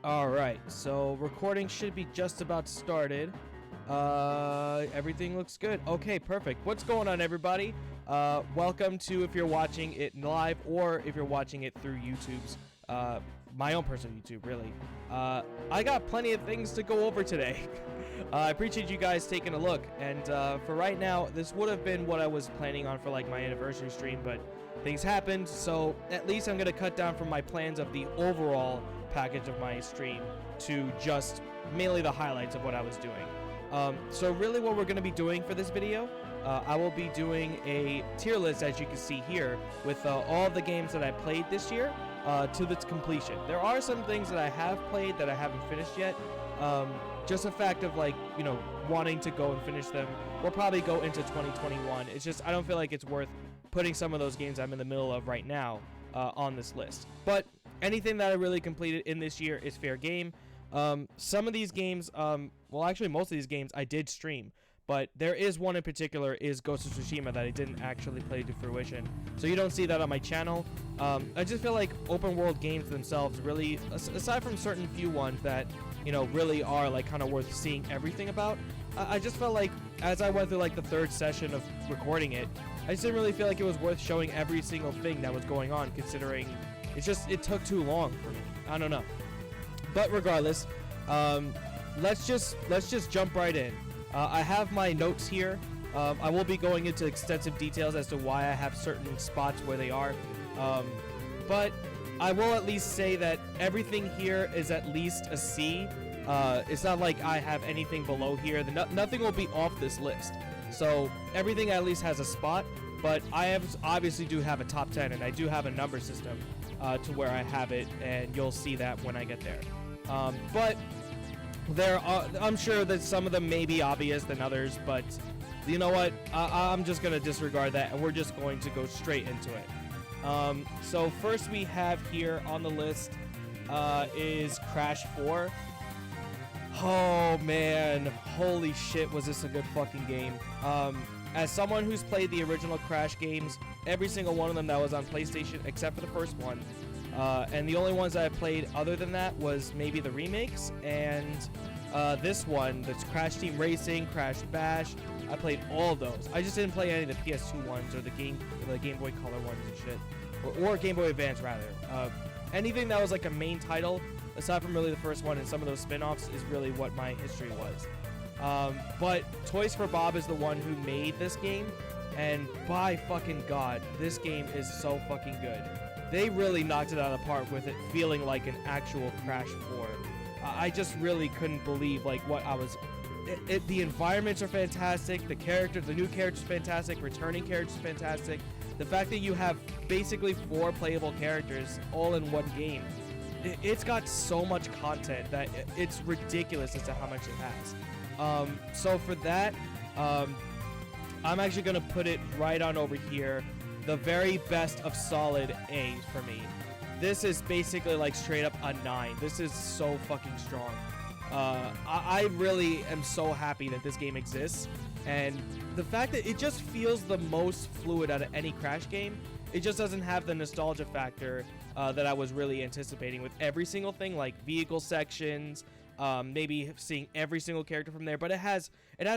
Alright, so recording should be just about started. Everything looks good. Okay, perfect. What's going on, everybody? Welcome to, if you're watching it live or if you're watching it through YouTube's, my own personal YouTube, really. I got plenty of things to go over today. I appreciate you guys taking a look, and for right now, this would have been what I was planning on for like my anniversary stream, but things happened, so at least I'm gonna cut down from my plans of the overall package of my stream to just mainly the highlights of what I was doing. So really what we're gonna be doing for this video, I will be doing a tier list, as you can see here, with all of the games that I played this year to its completion. There are some things that I have played that I haven't finished yet. Just a fact of, like, you know, wanting to go and finish them. We'll probably go into 2021. It's just I don't feel like it's worth putting some of those games I'm in the middle of right now on this list. But anything that I really completed in this year is fair game. Some of these games, well, actually most of these games I did stream, but there is one in particular, is Ghost of Tsushima, that I didn't actually play to fruition, so you don't see that on my channel. I just feel like open world games themselves really, aside from certain few ones that, you know, really are like kind of worth seeing everything about, I just felt like as I went through like the third session of recording it, I just didn't really feel like it was worth showing every single thing that was going on, considering it took too long for me. I don't know. But regardless, let's just jump right in. I have my notes here. I will be going into extensive details as to why I have certain spots where they are. But I will at least say that everything here is at least a C. It's not like I have anything below here. Nothing will be off this list. So everything at least has a spot. But I obviously do have a top 10, and I do have a number system to where I have it, and you'll see that when I get there. But there are, I'm sure that some of them may be obvious than others, but you know what? I'm just going to disregard that, and we're just going to go straight into it. So first we have here on the list is Crash 4. Oh man, holy shit, was this a good fucking game. As someone who's played the original Crash games, every single one of them that was on PlayStation except for the first one, and the only ones that I played other than that was maybe the remakes and this one, that's Crash Team Racing, Crash Bash. I played all of those. I just didn't play any of the PS2 ones or the Game Boy Color ones and shit, or Game Boy Advance rather. Anything that was like a main title, aside from really the first one and some of those spin-offs, is really what my history was. But Toys for Bob is the one who made this game, and by fucking god, this game is so fucking good. They really knocked it out of the park with it feeling like an actual Crash 4. I just really couldn't believe like what I was. The environments are fantastic. The new characters fantastic. Returning characters fantastic. The fact that you have basically 4 playable characters all in one game. It's got so much content that it's ridiculous as to how much it has. So for that, I'm actually gonna put it right on over here. The very best of solid A's for me. This is basically like straight up a 9. This is so fucking strong. I really am so happy that this game exists, and the fact that it just feels the most fluid out of any Crash game. It just doesn't have the nostalgia factor that I was really anticipating with every single thing, like vehicle sections, maybe seeing every single character from there. But it has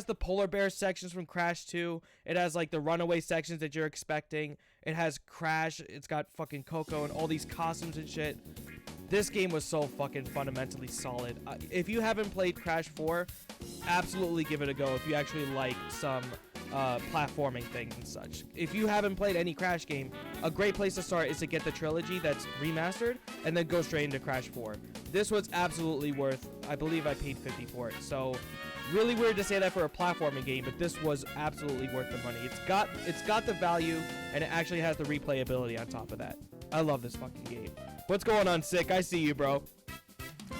the polar bear sections from Crash 2. It has like the runaway sections that you're expecting. It has Crash. It's got fucking Coco and all these costumes and shit. This game was so fucking fundamentally solid. If you haven't played Crash 4, absolutely give it a go if you actually like some platforming things and such. If you haven't played any Crash game, a great place to start is to get the trilogy that's remastered and then go straight into Crash 4. This was absolutely worth, I believe I paid $50 for it, so really weird to say that for a platforming game, but this was absolutely worth the money. It's got the value, and it actually has the replayability on top of that. I love this fucking game. What's going on, Sick? I see you, bro.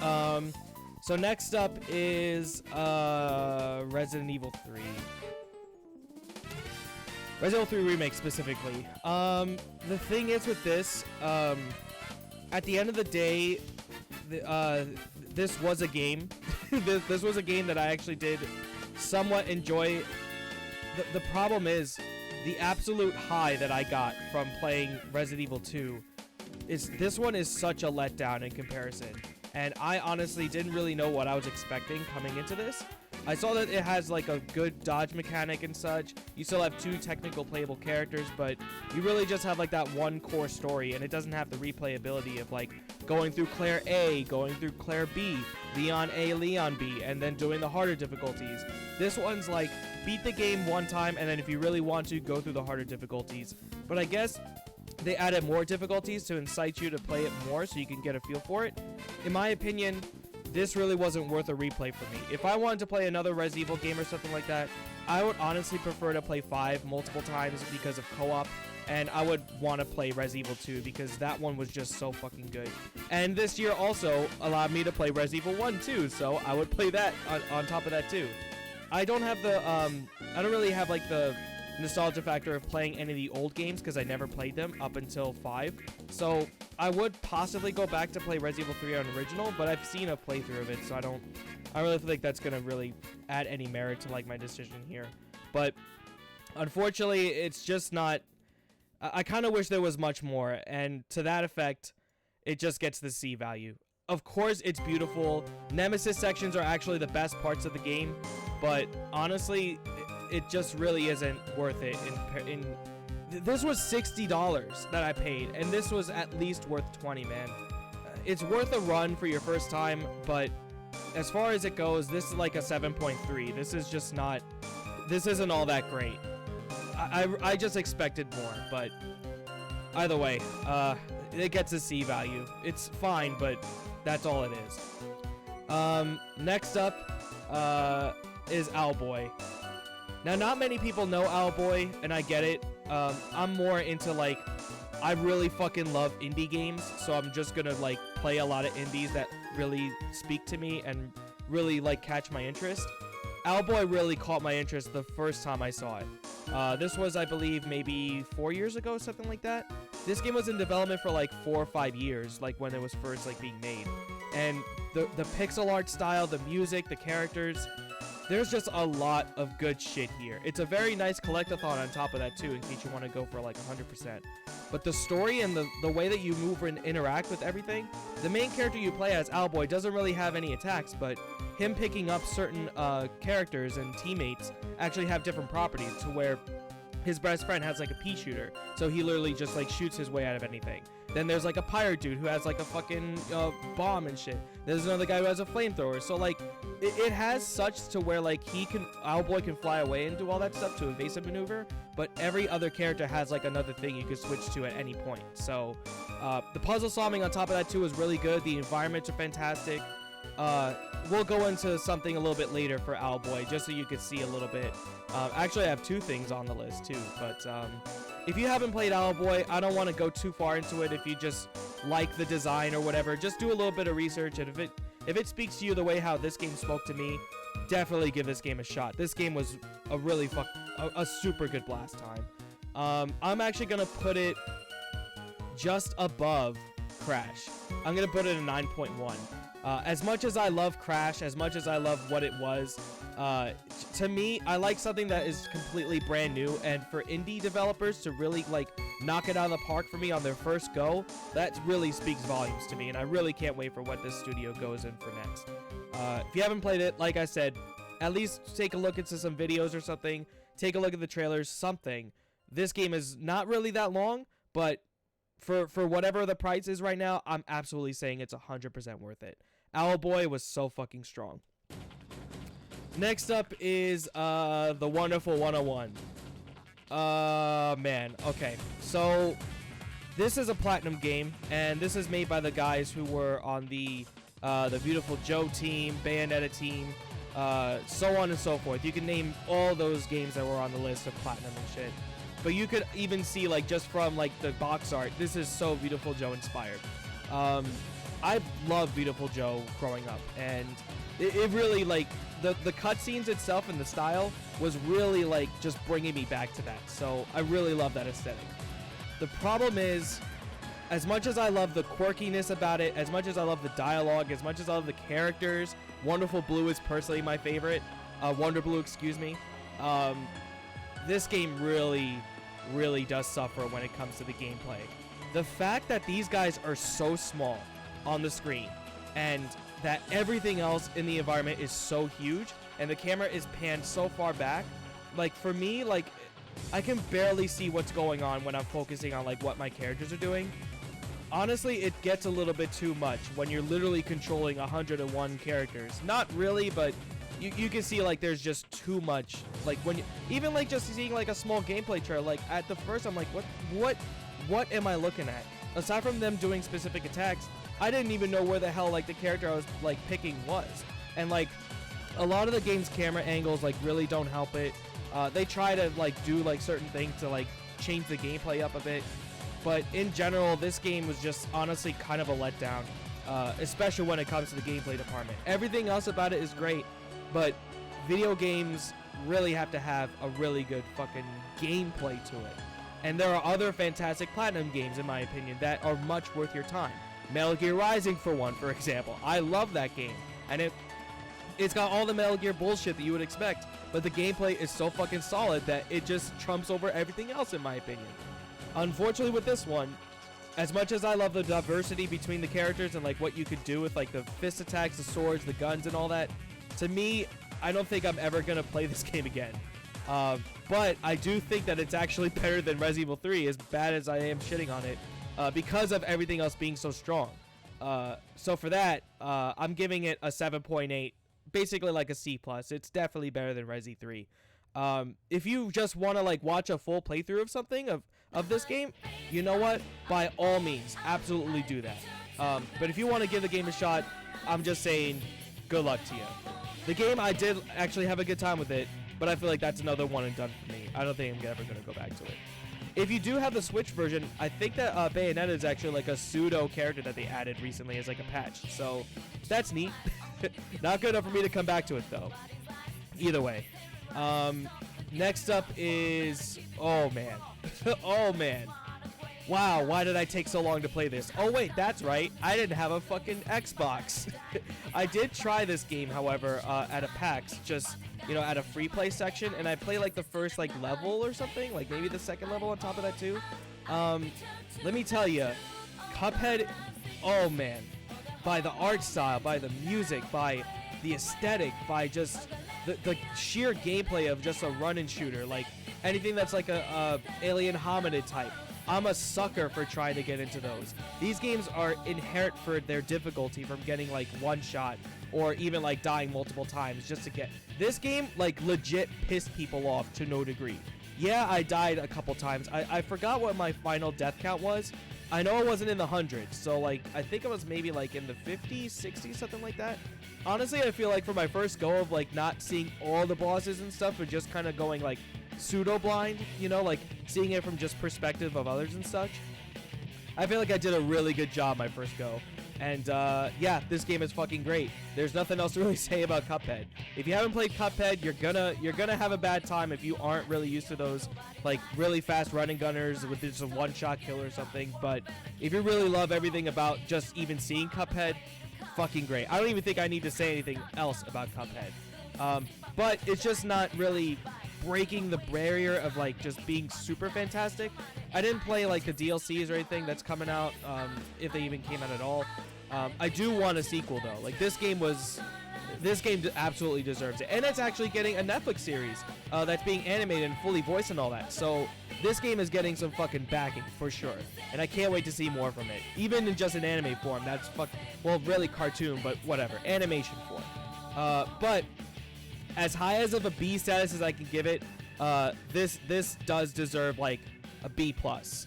So next up is Resident Evil 3. Resident Evil 3 Remake specifically. The thing is with this, at the end of the day, this was a game. This was a game that I actually did somewhat enjoy. The problem is, the absolute high that I got from playing Resident Evil 2 is this one is such a letdown in comparison. and I honestly didn't really know what I was expecting coming into this. I saw that it has like a good dodge mechanic and such. You still have 2 technical playable characters, but you really just have like that one core story, and it doesn't have the replayability of like going through Claire A, going through Claire B, Leon A, Leon B, and then doing the harder difficulties. This one's like beat the game one time, and then if you really want to, go through the harder difficulties. But I guess they added more difficulties to incite you to play it more so you can get a feel for it. In my opinion, this really wasn't worth a replay for me. If I wanted to play another Resident Evil game or something like that, I would honestly prefer to play 5 multiple times because of co-op, and I would want to play Resident Evil 2 because that one was just so fucking good. And this year also allowed me to play Resident Evil 1 too, so I would play that on top of that too. I don't have the, I don't really have like the nostalgia factor of playing any of the old games because I never played them up until 5. So I would possibly go back to play Resident Evil 3 on original, but I've seen a playthrough of it, so I don't really feel like that's gonna really add any merit to like my decision here. But unfortunately, it's just not. I kind of wish there was much more, and to that effect, it just gets the C value. Of course, it's beautiful. Nemesis sections are actually the best parts of the game, but honestly, it just really isn't worth it. This was $60 that I paid, and this was at least worth $20, man. It's worth a run for your first time, but as far as it goes, this is like a 7.3. This is just not. This isn't all that great. I just expected more, but either way, it gets a C value. It's fine, but that's all it is. Next up is Owlboy. Now, not many people know Owlboy, and I get it. I'm more into like, I really fucking love indie games, so I'm just gonna like play a lot of indies that really speak to me and really like catch my interest. Owlboy really caught my interest the first time I saw it. This was, I believe, maybe 4 years ago, something like that. This game was in development for like 4 or 5 years, like when it was first like being made. And the pixel art style, the music, the characters, there's just a lot of good shit here. It's a very nice collectathon on top of that too, in case you want to go for like 100%. But the story and the way that you move and interact with everything, the main character you play as, Owlboy, doesn't really have any attacks, but him picking up certain characters and teammates actually have different properties, to where his best friend has like a pea shooter, so he literally just like shoots his way out of anything. Then there's like a pirate dude who has like a fucking bomb and shit. There's another guy who has a flamethrower. So like it has such to where like Owlboy can fly away and do all that stuff to evasive maneuver, but every other character has like another thing you can switch to at any point. So the puzzle solving on top of that too is really good. The environments are fantastic. We'll go into something a little bit later for Owlboy, just so you could see a little bit. Actually, I have 2 things on the list too, but if you haven't played Owlboy, I don't want to go too far into it. If you just like the design or whatever, just do a little bit of research, and if it speaks to you the way how this game spoke to me, definitely give this game a shot. This game was a really a super good blast time. I'm actually gonna put it just above Crash. I'm gonna put it a 9.1. As much as I love Crash, as much as I love what it was, to me, I like something that is completely brand new, and for indie developers to really like knock it out of the park for me on their first go, that really speaks volumes to me, and I really can't wait for what this studio goes in for next. If you haven't played it, like I said, at least take a look into some videos or something, take a look at the trailers, something. This game is not really that long, but for whatever the price is right now, I'm absolutely saying it's 100% worth it. Owlboy was so fucking strong. Next up is the wonderful 101. Man, okay. So this is a platinum game, and this is made by the guys who were on the Beautiful Joe team, Bayonetta team, so on and so forth. You can name all those games that were on the list of platinum and shit. But you could even see, like, just from like the box art, this is so Beautiful Joe inspired. I loved Beautiful Joe growing up, and it really, like, the cutscenes itself and the style was really like just bringing me back to that. So I really love that aesthetic. The problem is, as much as I love the quirkiness about it, as much as I love the dialogue, as much as I love the characters, Wonderful Blue is personally my favorite. Wonder Blue, excuse me. This game really does suffer when it comes to the gameplay. The fact that these guys are so small on the screen, and that everything else in the environment is so huge, and the camera is panned so far back. Like for me, like I can barely see what's going on when I'm focusing on like what my characters are doing. Honestly, it gets a little bit too much when you're literally controlling 101 characters. Not really, but you can see like there's just too much. Like when you, even like just seeing like a small gameplay trailer, like at the first I'm like, what am I looking at? Aside from them doing specific attacks, I didn't even know where the hell like the character I was like picking was. And like a lot of the game's camera angles like really don't help it. They try to like do like certain things to like change the gameplay up a bit, but in general this game was just honestly kind of a letdown, especially when it comes to the gameplay department. Everything else about it is great, but video games really have to have a really good fucking gameplay to it. And there are other fantastic Platinum games, in my opinion, that are much worth your time. Metal Gear Rising, for one, for example. I love that game, and it's got all the Metal Gear bullshit that you would expect, but the gameplay is so fucking solid that it just trumps over everything else, in my opinion. Unfortunately, with this one, as much as I love the diversity between the characters and like what you could do with like the fist attacks, the swords, the guns, and all that, to me, I don't think I'm ever gonna play this game again. But I do think that it's actually better than Resident Evil 3, as bad as I am shitting on it, because of everything else being so strong. So for that, I'm giving it a 7.8, basically like a C+. It's definitely better than Resi 3. If you just want to like watch a full playthrough of something of this game, you know what? By all means, absolutely do that. But if you want to give the game a shot, I'm just saying, good luck to you. The game, I did actually have a good time with it, but I feel like that's another one and done for me. I don't think I'm ever going to go back to it. If you do have the Switch version, I think that Bayonetta is actually like a pseudo character that they added recently as like a patch. So that's neat. Not good enough for me to come back to it though. Either way. Next up is, oh man. Oh man. Wow, why did I take so long to play this? Oh wait, that's right. I didn't have a fucking Xbox. I did try this game, however, at a PAX, just, you know, at a free play section, and I played like the first like level or something, like maybe the second level on top of that too. Let me tell you, Cuphead, oh man, by the art style, by the music, by the aesthetic, by just the sheer gameplay of just a run and shooter, like anything that's like a alien hominid type. I'm a sucker for trying to get into those. These games are inherent for their difficulty from getting like one shot or even like dying multiple times just to get. This game like legit pissed people off to no degree. Yeah, I died a couple times. I forgot what my final death count was. I know it wasn't in the hundreds, so like I think it was maybe like in the 50s, 60s, something like that. Honestly, I feel like for my first go of like not seeing all the bosses and stuff, but just kind of going like pseudo blind, you know, like seeing it from just perspective of others and such, I feel like I did a really good job my first go. And yeah, this game is fucking great. There's nothing else to really say about Cuphead. If you haven't played Cuphead, you're gonna have a bad time if you aren't really used to those like really fast running gunners with just a one-shot kill or something. But if you really love everything about just even seeing Cuphead, fucking great. I don't even think I need to say anything else about Cuphead. But it's just not really breaking the barrier of like just being super fantastic. I didn't play like the DLCs or anything that's coming out, if they even came out at all. I do want a sequel though. Like this game absolutely deserves it, and it's actually getting a Netflix series that's being animated and fully voiced and all that. So this game is getting some fucking backing for sure, and I can't wait to see more from it, even in just an anime form. That's well, really cartoon, but whatever, animation form. But as high as of a B status as I can give it, this does deserve like a B+.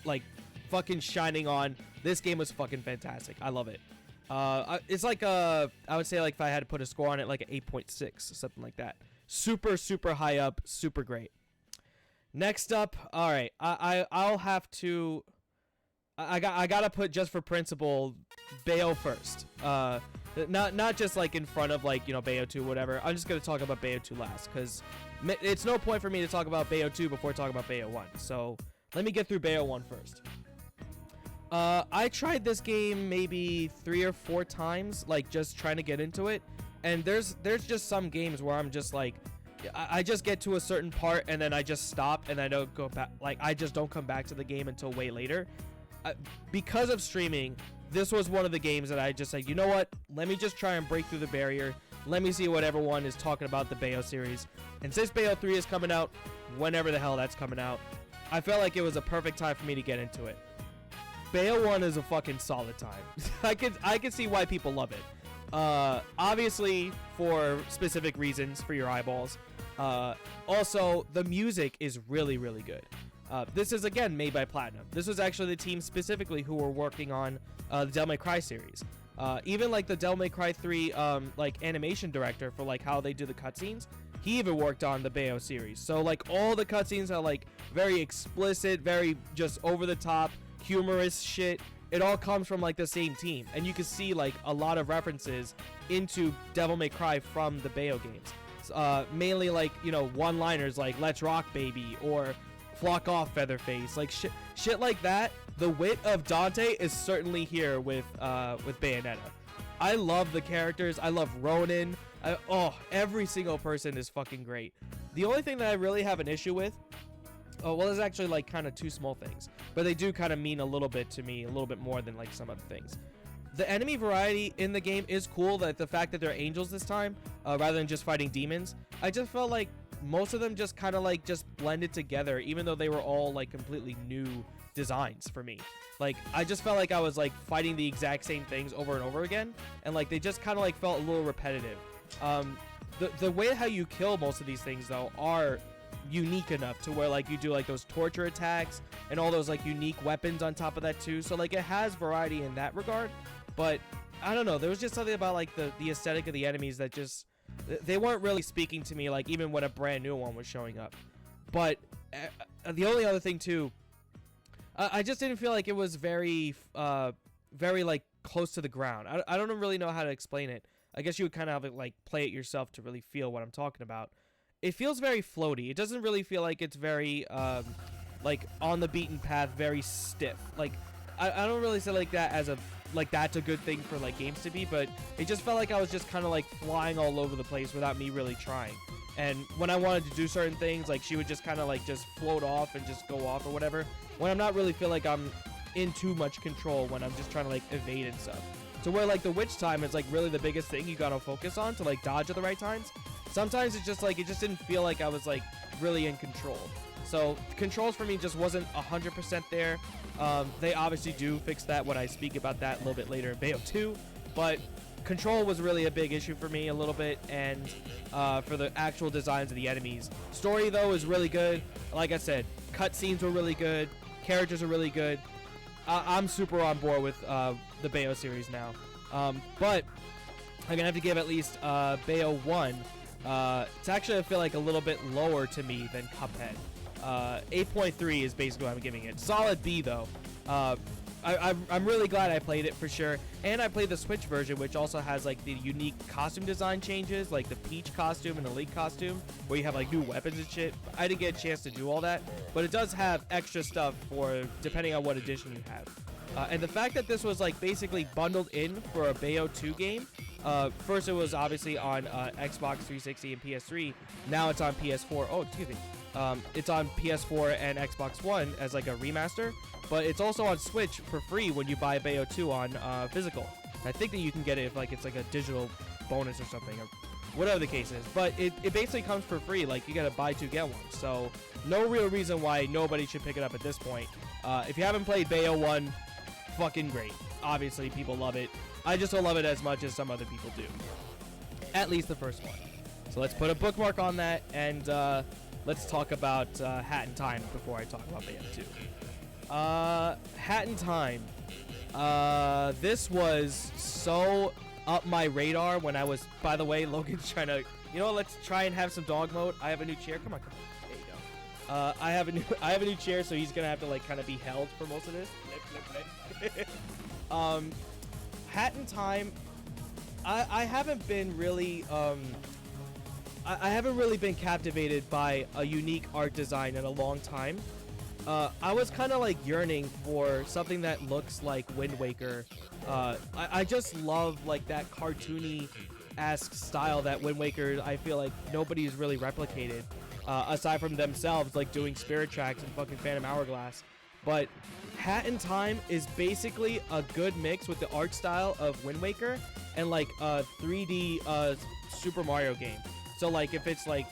Like fucking shining on. This game was fucking fantastic. I love it. It's like I would say like if I had to put a score on it, like an 8.6 or something like that. Super, super high up, super great. Next up, all right, I'll have to. I gotta put, just for principle, Bayo first. Not just like in front of like, you know, Bayo 2, whatever. I'm just gonna talk about Bayo 2 last, because it's no point for me to talk about Bayo 2 before talking about Bayo 1. So let me get through Bayo 1 first. I tried this game maybe 3 or 4 times, like just trying to get into it, and there's just some games where I'm just like, I just get to a certain part and then I just stop and I don't go back. Like I just don't come back to the game until way later. Because of streaming, this was one of the games that I just like, you know what? Let me just try and break through the barrier. Let me see what everyone is talking about the Bayo series. And since Bayo 3 is coming out, whenever the hell that's coming out, I felt like it was a perfect time for me to get into it. Bayo 1 is a fucking solid time. I can see why people love it. Obviously for specific reasons for your eyeballs. Also, the music is really, really good. This is again made by Platinum. This was actually the team specifically who were working on the Devil May Cry series. Even like the Devil May Cry 3 like animation director for like how they do the cutscenes, he even worked on the Bayo series. So like all the cutscenes are like very explicit, very just over the top, humorous shit. It all comes from like the same team, and you can see like a lot of references into Devil May Cry from the Bayo games. Mainly like, you know, one-liners like "Let's rock, baby" or "Flock off, Featherface," like shit like that. The wit of Dante is certainly here with Bayonetta. I love the characters. I love Ronin. Every single person is fucking great. The only thing that I really have an issue with, well, there's actually like kind of two small things, but they do kind of mean a little bit to me, a little bit more than like some other things. The enemy variety in the game is cool. That the fact that they're angels this time, rather than just fighting demons. I just felt like most of them just kind of like just blended together, even though they were all like completely new designs for me. Like I just felt like I was like fighting the exact same things over and over again, and like they just kind of like felt a little repetitive. The way how you kill most of these things though are unique enough to where like you do like those torture attacks and all those like unique weapons on top of that too. So like it has variety in that regard, but I don't know, there was just something about like the aesthetic of the enemies that just, they weren't really speaking to me, like even when a brand new one was showing up. But the only other thing too, I just didn't feel like it was very like close to the ground. I don't really know how to explain it. I guess you would kind of have to like play it yourself to really feel what I'm talking about. It feels very floaty. It doesn't really feel like it's very like on the beaten path, very stiff. Like I don't really say like that as a like that's a good thing for like games to be, but it just felt like I was just kind of like flying all over the place without me really trying. And when I wanted to do certain things, like she would just kind of like just float off and just go off or whatever, when I'm not really feel like I'm in too much control, when I'm just trying to like evade and stuff. So where like the witch time is like really the biggest thing you gotta focus on to like dodge at the right times. Sometimes it's just like it just didn't feel like I was like really in control. So controls for me just wasn't 100% there. They obviously do fix that when I speak about that a little bit later in Bayo 2, but control was really a big issue for me a little bit, and for the actual designs of the enemies. Story though is really good. Like I said, cutscenes were really good, characters are really good. I'm super on board with the Bayo series now, but I'm gonna have to give at least Bayo 1. It's actually, I feel like, a little bit lower to me than Cuphead. 8.3 is basically what I'm giving it. Solid B though. I'm really glad I played it for sure, and I played the Switch version, which also has like the unique costume design changes, like the Peach costume and the Link costume, where you have like new weapons and shit. I didn't get a chance to do all that, but it does have extra stuff for depending on what edition you have. And the fact that this was like basically bundled in for a Bayo 2 game. First it was obviously on Xbox 360 and PS3. Now it's on PS4. Oh, excuse me. It's on PS4 and Xbox One as like a remaster, but it's also on Switch for free when you buy Bayo 2 on physical. I think that you can get it if like it's like a digital bonus or something, or whatever the case is. But it basically comes for free. Like you gotta buy 2 get 1. So no real reason why nobody should pick it up at this point. If you haven't played Bayo 1, fucking great. Obviously people love it. I just don't love it as much as some other people do. At least the first one. So let's put a bookmark on that, and let's talk about Hat in Time before I talk about Bayo 2. Hat in Time. This was so up my radar when I was, by the way, Logan's trying to, you know, let's try and have some dog mode. I have a new chair. Come on. There you go. I have a new chair, so he's gonna have to like kind of be held for most of this. Hat in Time. I haven't been really I haven't really been captivated by a unique art design in a long time. I was kind of like yearning for something that looks like Wind Waker. I just love like that cartoony-esque style that Wind Waker, I feel like nobody's really replicated, aside from themselves, like doing Spirit Tracks and fucking Phantom Hourglass. but Hat in Time is basically a good mix with the art style of Wind Waker and like a 3D Super Mario game. So like if it's like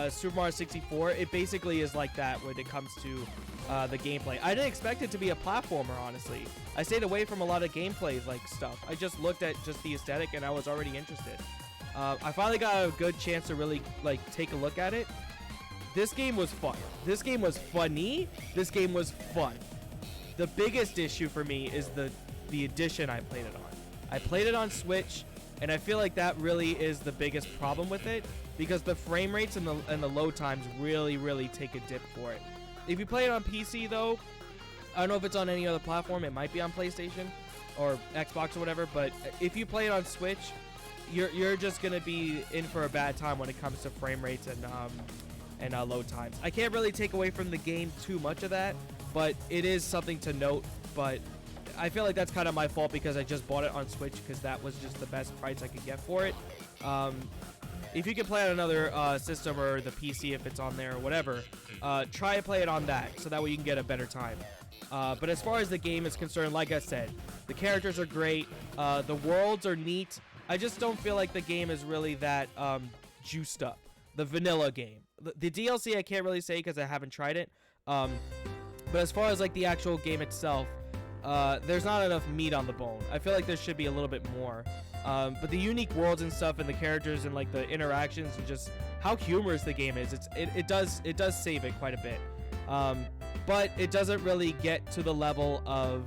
Super Mario 64, it basically is like that when it comes to the gameplay. I didn't expect it to be a platformer, honestly. I stayed away from a lot of gameplay like stuff. I just looked at just the aesthetic and I was already interested. I finally got a good chance to really like take a look at it. This game was fun. This game was funny. This game was fun. The biggest issue for me is the edition I played it on. I played it on Switch, and I feel like that really is the biggest problem with it, because the frame rates and the load times really take a dip for it. If you play it on PC though, I don't know if it's on any other platform. It might be on PlayStation or Xbox or whatever, but if you play it on Switch, you're just gonna be in for a bad time when it comes to frame rates and load times. I can't really take away from the game too much of that, but it is something to note. But I feel like that's kind of my fault because I just bought it on Switch because that was just the best price I could get for it. If you can play on another system or the PC if it's on there or whatever, try and play it on that so that way you can get a better time. But as far as the game is concerned, like I said, the characters are great, the worlds are neat. I just don't feel like the game is really that juiced up. The vanilla game. The DLC I can't really say because I haven't tried it. But as far as like the actual game itself, there's not enough meat on the bone. I feel like there should be a little bit more. But the unique worlds and stuff and the characters and like the interactions and just how humorous the game is, it does save it quite a bit. But it doesn't really get to the level of,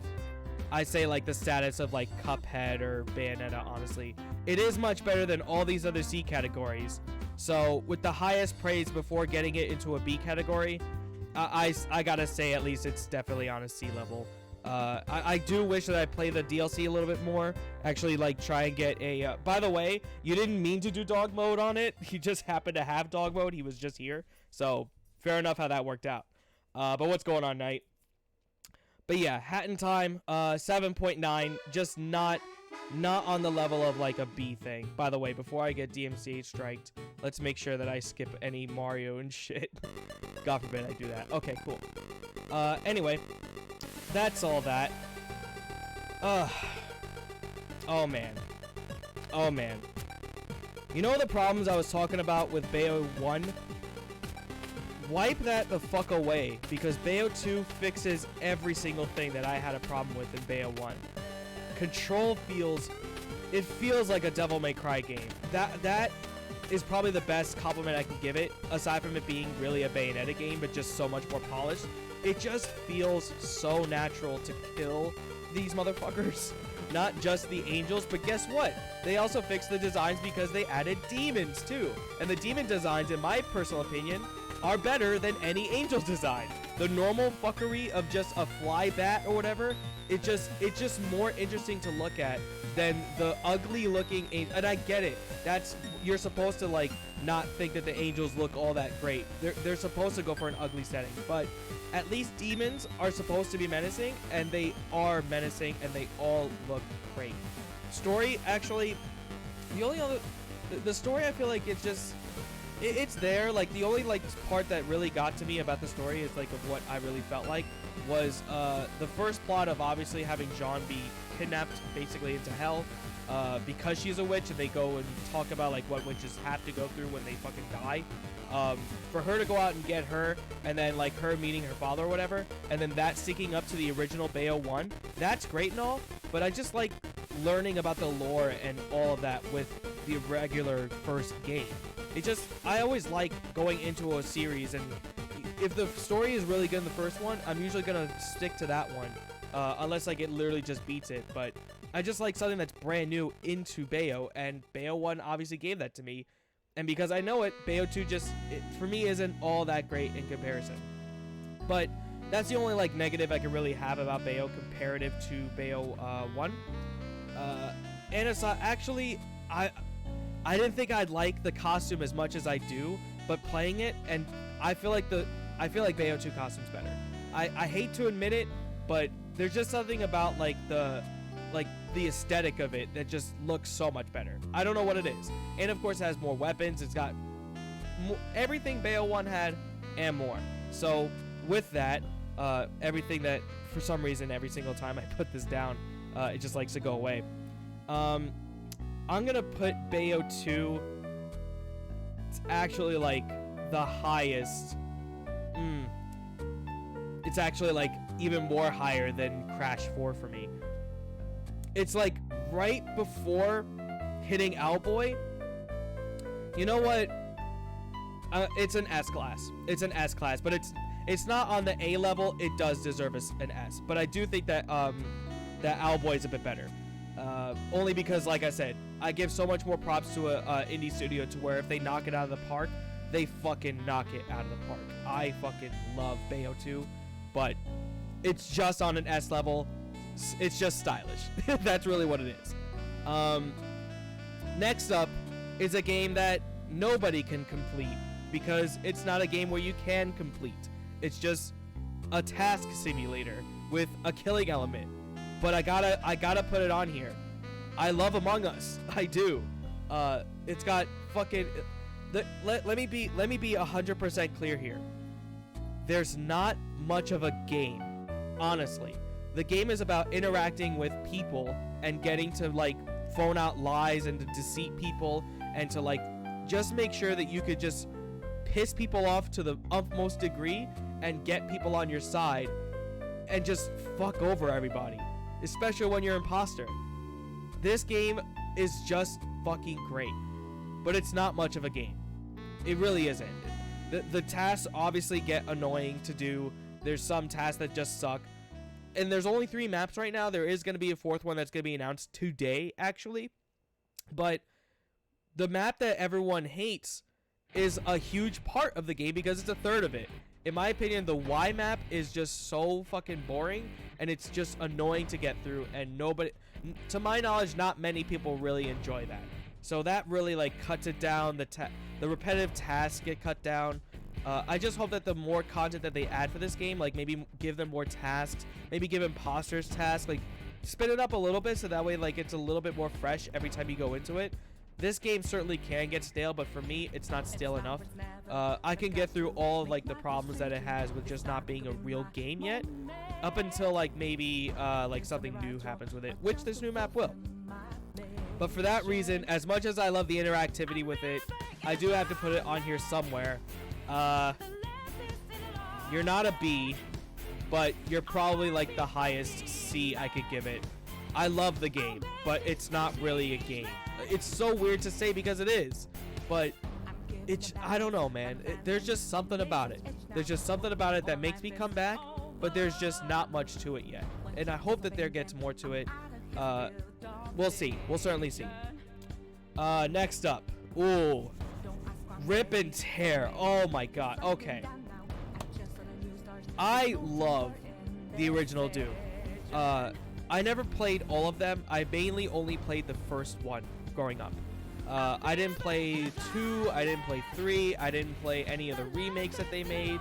I say, like the status of like Cuphead or Bayonetta, honestly. It is much better than all these other C categories. So with the highest praise before getting it into a B category, I gotta say at least it's definitely on a C level. I do wish that I played the DLC a little bit more. Actually, like try and get a. By the way, you didn't mean to do dog mode on it. He just happened to have dog mode. He was just here, so fair enough how that worked out. But what's going on, Knight? But yeah, Hat in Time, 7.9, just not on the level of like a B thing. By the way, before I get DMCA striked, let's make sure that I skip any Mario and shit. God forbid I do that. Okay, cool. Anyway, that's all that. Oh man. Oh man. You know the problems I was talking about with Bayo 1? Wipe that the fuck away, because Bayo 2 fixes every single thing that I had a problem with in Bayo 1. Control feels like a Devil May Cry game. That is probably the best compliment I can give it, aside from it being really a Bayonetta game, but just so much more polished. It just feels so natural to kill these motherfuckers. Not just the angels, but guess what? They also fixed the designs because they added demons too. And the demon designs, in my personal opinion, are better than any angel design. The normal fuckery of just a fly bat or whatever, it's just more interesting to look at than the ugly looking angel. And I get it. You're supposed to like not think that the angels look all that great. They're supposed to go for an ugly setting, but at least demons are supposed to be menacing, and they are menacing, and they all look great. Story, actually, the story, I feel like it's there. Like the only like part that really got to me about the story is like of what I really felt like was the first plot of obviously having Jean be kidnapped basically into hell because she's a witch, and they go and talk about like what witches have to go through when they fucking die. For her to go out and get her, and then like her meeting her father or whatever, and then that syncing up to the original Bayo 1, that's great and all, but I just like learning about the lore and all of that with the regular first game. I always like going into a series, and if the story is really good in the first one, I'm usually gonna stick to that one, unless like it literally just beats it. But I just like something that's brand new into Bayo, and Bayo 1 obviously gave that to me. And because I know it, Bayo 2 for me isn't all that great in comparison. But that's the only like negative I can really have about Bayo comparative to Bayo 1. And it's actually, I didn't think I'd like the costume as much as I do, but playing it, and I feel like Bayo 2 costume's better. I hate to admit it, but there's just something about like the aesthetic of it that just looks so much better. I don't know what it is. And of course it has more weapons. It's got everything Bayo 1 had and more. So with that, everything that, for some reason, every single time I put this down, it just likes to go away. I'm gonna put Bayo 2. It's actually like the highest. It's actually like even more higher than Crash 4 for me. It's like right before hitting Owlboy. You know what? It's an S class. It's an S class, but it's not on the A level. It does deserve an S, but I do think that that Owlboy is a bit better. Only because, like I said, I give so much more props to a indie studio to where if they knock it out of the park, they fucking knock it out of the park. I fucking love Bayo 2, but it's just on an S level. It's just stylish. That's really what it is. Next up is a game that nobody can complete because it's not a game where you can complete. It's just a task simulator with a killing element. But I gotta put it on here. I love Among Us. I do. It's got fucking. Let me be 100% clear here. There's not much of a game, honestly. The game is about interacting with people and getting to like phone out lies and to deceive people and to like just make sure that you could just piss people off to the utmost degree and get people on your side and just fuck over everybody, especially when you're an imposter. This game is just fucking great, but it's not much of a game. It really isn't. The tasks obviously get annoying to do. There's some tasks that just suck. And there's only 3 maps right now. There is going to be a 4th one that's going to be announced today, actually. But the map that everyone hates is a huge part of the game because it's a third of it. In my opinion, the Y map is just so fucking boring, and it's just annoying to get through, and nobody, to my knowledge, not many people really enjoy that. So that really like cuts it down. The repetitive tasks get cut down. I just hope that the more content that they add for this game, like maybe give them more tasks, maybe give imposters tasks, like spin it up a little bit so that way like it's a little bit more fresh every time you go into it. This game certainly can get stale, but for me, it's not stale enough. I can get through all of like the problems that it has with just not being a real game yet, up until like maybe like something new happens with it, which this new map will. But for that reason, as much as I love the interactivity with it, I do have to put it on here somewhere. You're not a B, but you're probably like the highest C I could give it. I love the game, but it's not really a game. It's so weird to say because it is, but I don't know, man. There's just something about it. There's just something about it that makes me come back, but there's just not much to it yet. And I hope that there gets more to it. We'll see. We'll certainly see. Next up. Ooh. Rip and Tear. Oh my god. Okay. I love the original Doom. I never played all of them. I mainly only played the first one growing up. I didn't play 2, I didn't play 3, I didn't play any of the remakes that they made.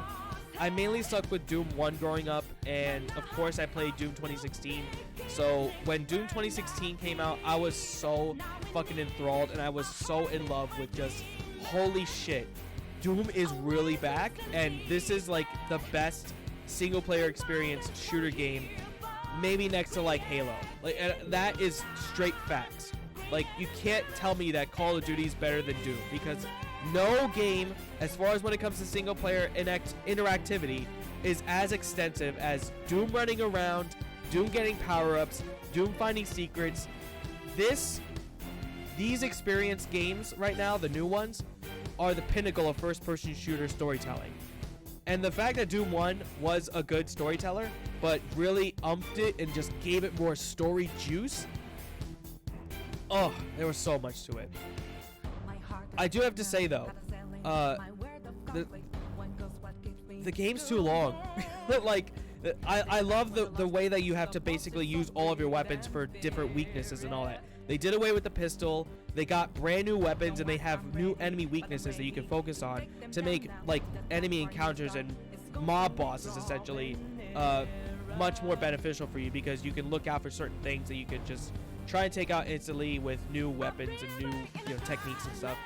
I mainly stuck with Doom 1 growing up, and of course I played Doom 2016. So when Doom 2016 came out, I was so fucking enthralled, and I was so in love with just, holy shit, Doom is really back, and this is like the best single player experience shooter game, maybe next to like Halo. Like, and that is straight facts. Like, you can't tell me that Call of Duty is better than Doom, because no game, as far as when it comes to single player interactivity, is as extensive as Doom running around, Doom getting power-ups, Doom finding secrets. These experience games right now, the new ones, are the pinnacle of first-person shooter storytelling. And the fact that Doom 1 was a good storyteller, but really umped it and just gave it more story juice, oh, there was so much to it. I do have to say, though, the game's too long. Like, I love the way that you have to basically use all of your weapons for different weaknesses and all that. They did away with the pistol. They got brand new weapons, and they have new enemy weaknesses that you can focus on to make like enemy encounters and mob bosses essentially much more beneficial for you, because you can look out for certain things that you could just try and take out instantly with new weapons and new techniques and stuff.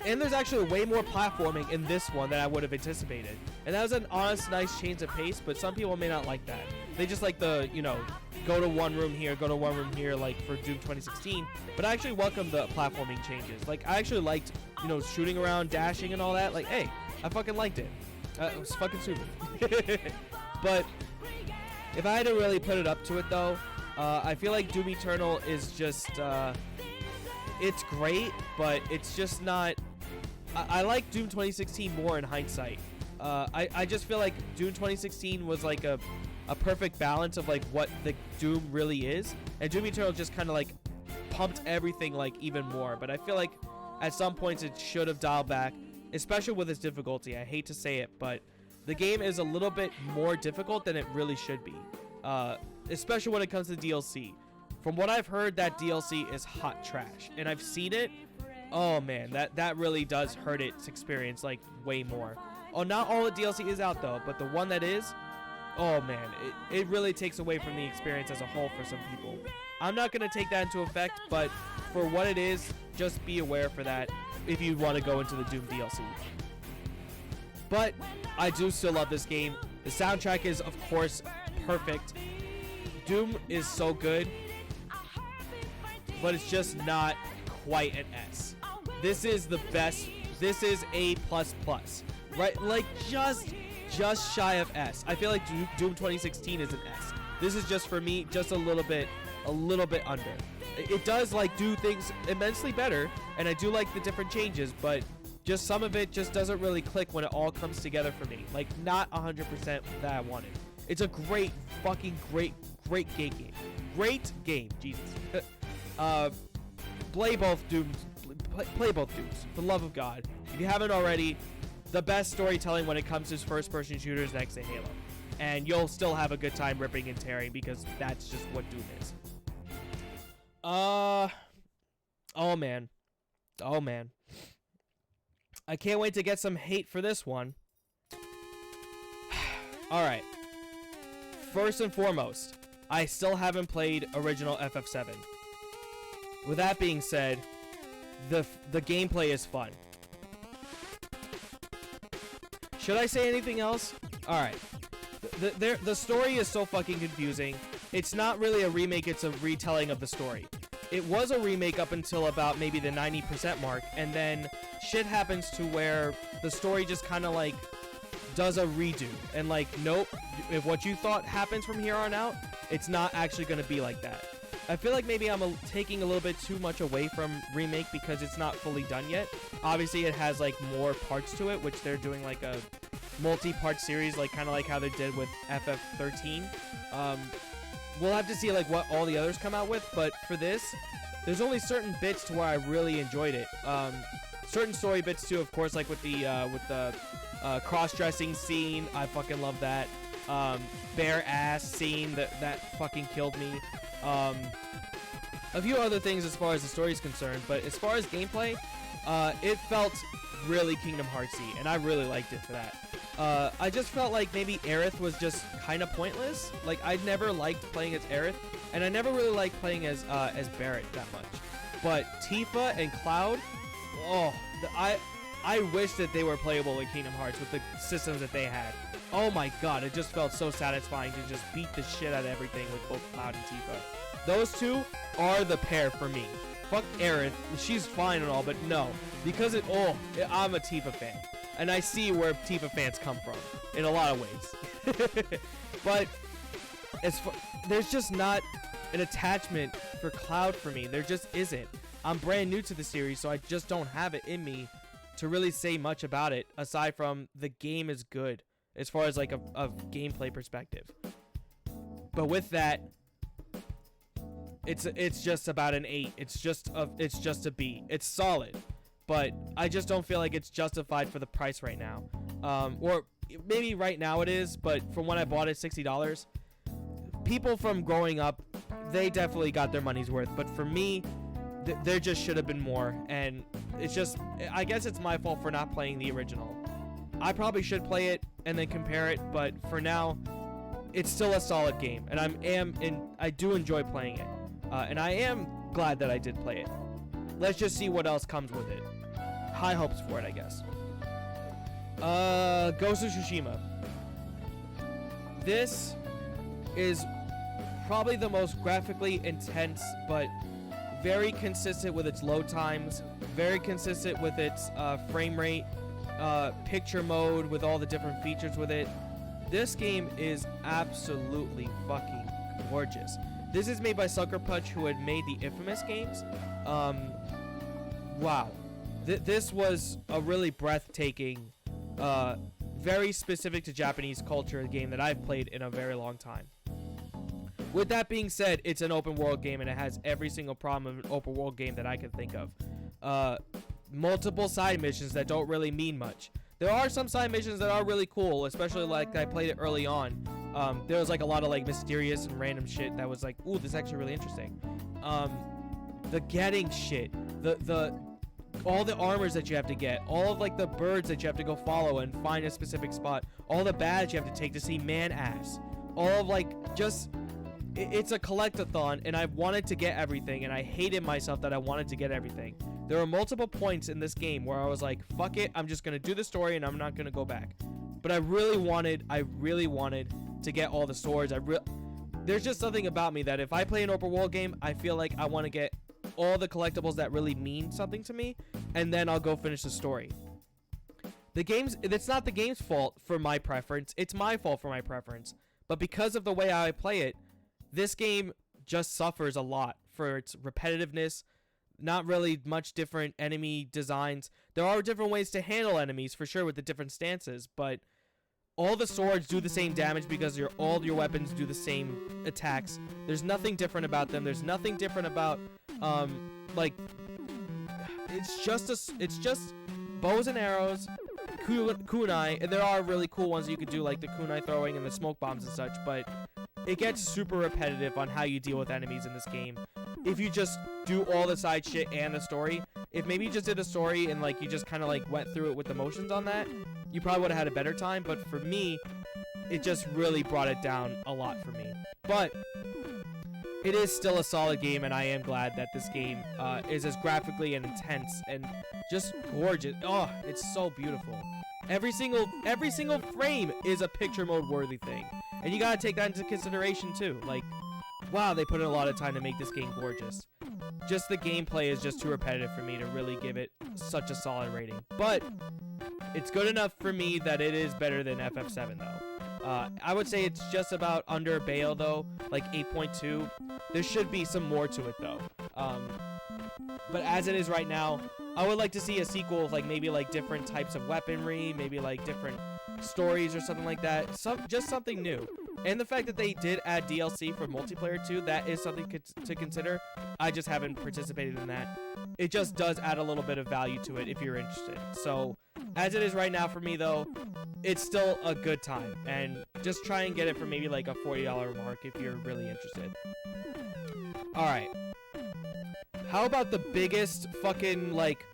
And there's actually way more platforming in this one than I would have anticipated. And that was an honest, nice change of pace, but some people may not like that. They just like the, you know, go to one room here, go to one room here, like for Doom 2016. But I actually welcome the platforming changes. Like, I actually liked, you know, shooting around, dashing and all that. Like, hey, I fucking liked it. It was fucking super. But if I had to really put it up to it, though, I feel like Doom Eternal is just, it's great, but it's just not... I like Doom 2016 more in hindsight. I just feel like Doom 2016 was like a perfect balance of like what the Doom really is, and Doom Eternal just kind of like pumped everything like even more. But I feel like at some points it should have dialed back, especially with its difficulty. I hate to say it, but the game is a little bit more difficult than it really should be, especially when it comes to DLC. From what I've heard, that DLC is hot trash, and I've seen it. Oh man, that really does hurt its experience like way more. Oh, not all the DLC is out though, but the one that is, oh man, it really takes away from the experience as a whole for some people. I'm not going to take that into effect, but for what it is, just be aware for that if you want to go into the Doom DLC. But I do still love this game. The soundtrack is, of course, perfect. Doom is so good, but it's just not quite an S. This is the best. This is A++. Right, like just shy of S. I feel like Doom 2016 is an S. This is just for me, just a little bit under. It does like do things immensely better, and I do like the different changes, but just some of it just doesn't really click when it all comes together for me. Like not 100% that I wanted. It's a great, fucking great game. Great game, Jesus. Play both Dooms. Play both Dooms. For the love of God. If you haven't already, the best storytelling when it comes to first-person shooters next to Halo. And you'll still have a good time ripping and tearing because that's just what Doom is. Oh man. I can't wait to get some hate for this one. Alright. First and foremost, I still haven't played original FF7. With that being said, the gameplay is fun. Should I say anything else? Alright. The story is so fucking confusing. It's not really a remake, it's a retelling of the story. It was a remake up until about maybe the 90% mark, and then shit happens to where the story just kind of like does a redo. And like, nope, if what you thought happens from here on out, it's not actually going to be like that. I feel like maybe I'm taking a little bit too much away from remake because it's not fully done yet. Obviously, it has like more parts to it, which they're doing like a multi-part series, like kind of like how they did with FF13. We'll have to see like what all the others come out with, but for this, there's only certain bits to where I really enjoyed it. Certain story bits too, of course, like with the cross-dressing scene. I fucking love that. Bare ass scene that fucking killed me. A few other things as far as the story is concerned, but as far as gameplay, it felt really Kingdom Heartsy, and I really liked it for that. I just felt like maybe Aerith was just kind of pointless. Like, I never liked playing as Aerith, and I never really liked playing as Barrett that much. But Tifa and Cloud, oh, I wish that they were playable in Kingdom Hearts with the systems that they had. Oh my god, it just felt so satisfying to just beat the shit out of everything with both Cloud and Tifa. Those two are the pair for me. Fuck Aerith, she's fine and all, but no. Because I'm a Tifa fan. And I see where Tifa fans come from in a lot of ways. But there's just not an attachment for Cloud for me. There just isn't. I'm brand new to the series, so I just don't have it in me to really say much about it, aside from the game is good as far as like a gameplay perspective. But with that, it's just about an 8. It's just a B. It's solid, but I just don't feel like it's justified for the price right now. Or maybe right now it is, but from when I bought it, $60. People from growing up, they definitely got their money's worth. But for me, there just should have been more, and it's just, I guess it's my fault for not playing the original. I probably should play it and then compare it, but for now, it's still a solid game, and I do enjoy playing it, and I am glad that I did play it. Let's just see what else comes with it. High hopes for it, I guess. Ghost of Tsushima. This is probably the most graphically intense, but very consistent with its load times, very consistent with its frame rate, picture mode with all the different features with it. This game is absolutely fucking gorgeous. This is made by Sucker Punch, who had made the Infamous games. Wow. This was a really breathtaking, very specific to Japanese culture game that I've played in a very long time. With that being said, it's an open world game, and it has every single problem of an open world game that I can think of. Multiple side missions that don't really mean much. There are some side missions that are really cool, especially like I played it early on. There was like a lot of like mysterious and random shit that was like, ooh, this is actually really interesting. The getting shit, all the armors that you have to get, all of like the birds that you have to go follow and find a specific spot, all the bads you have to take to see man ass, all of like just, it's a collect-a-thon, and I wanted to get everything, and I hated myself that I wanted to get everything. There were multiple points in this game where I was like, fuck it, I'm just gonna do the story and I'm not gonna go back. But I really wanted to get all the swords. There's just something about me that if I play an open world game, I feel like I want to get all the collectibles that really mean something to me, and then I'll go finish the story. It's not the game's fault for my preference, it's my fault for my preference. But because of the way I play it, this game just suffers a lot for its repetitiveness, not really much different enemy designs. There are different ways to handle enemies for sure with the different stances, but all the swords do the same damage because all your weapons do the same attacks. There's nothing different about them. There's nothing different about like it's just bows and arrows, kunai, and there are really cool ones you could do like the kunai throwing and the smoke bombs and such, but it gets super repetitive on how you deal with enemies in this game. If you just do all the side shit and the story, if maybe you just did a story and like you just kind of like went through it with the motions on that, you probably would have had a better time. But for me, it just really brought it down a lot for me. But it is still a solid game, and I am glad that this game is as graphically and intense and just gorgeous. Oh, it's so beautiful. Every single frame is a picture mode worthy thing, and you gotta take that into consideration too. Like, wow, they put in a lot of time to make this game gorgeous. Just the gameplay is just too repetitive for me to really give it such a solid rating. But it's good enough for me that it is better than FF7 though. I would say it's just about under Bayo though, like 8.2. There should be some more to it though. But as it is right now, I would like to see a sequel with like maybe like different types of weaponry, maybe like different stories or something like that. Just something new. And the fact that they did add DLC for multiplayer too, that is something to consider. I just haven't participated in that. It just does add a little bit of value to it if you're interested. So, as it is right now for me though, it's still a good time. And just try and get it for maybe like a $40 mark if you're really interested. Alright. How about the biggest fucking like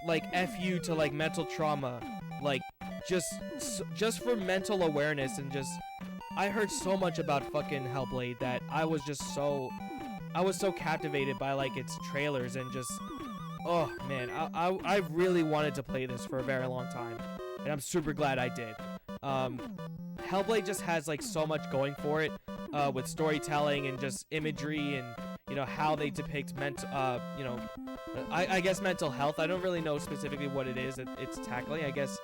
FU to like mental trauma? Like, just for mental awareness and just... I heard so much about fucking Hellblade that I was so captivated by like its trailers and just, oh man, I really wanted to play this for a very long time, and I'm super glad I did. Hellblade just has like so much going for it, with storytelling and just imagery and, you know, how they depict I guess mental health. I don't really know specifically what it is that it's tackling. I guess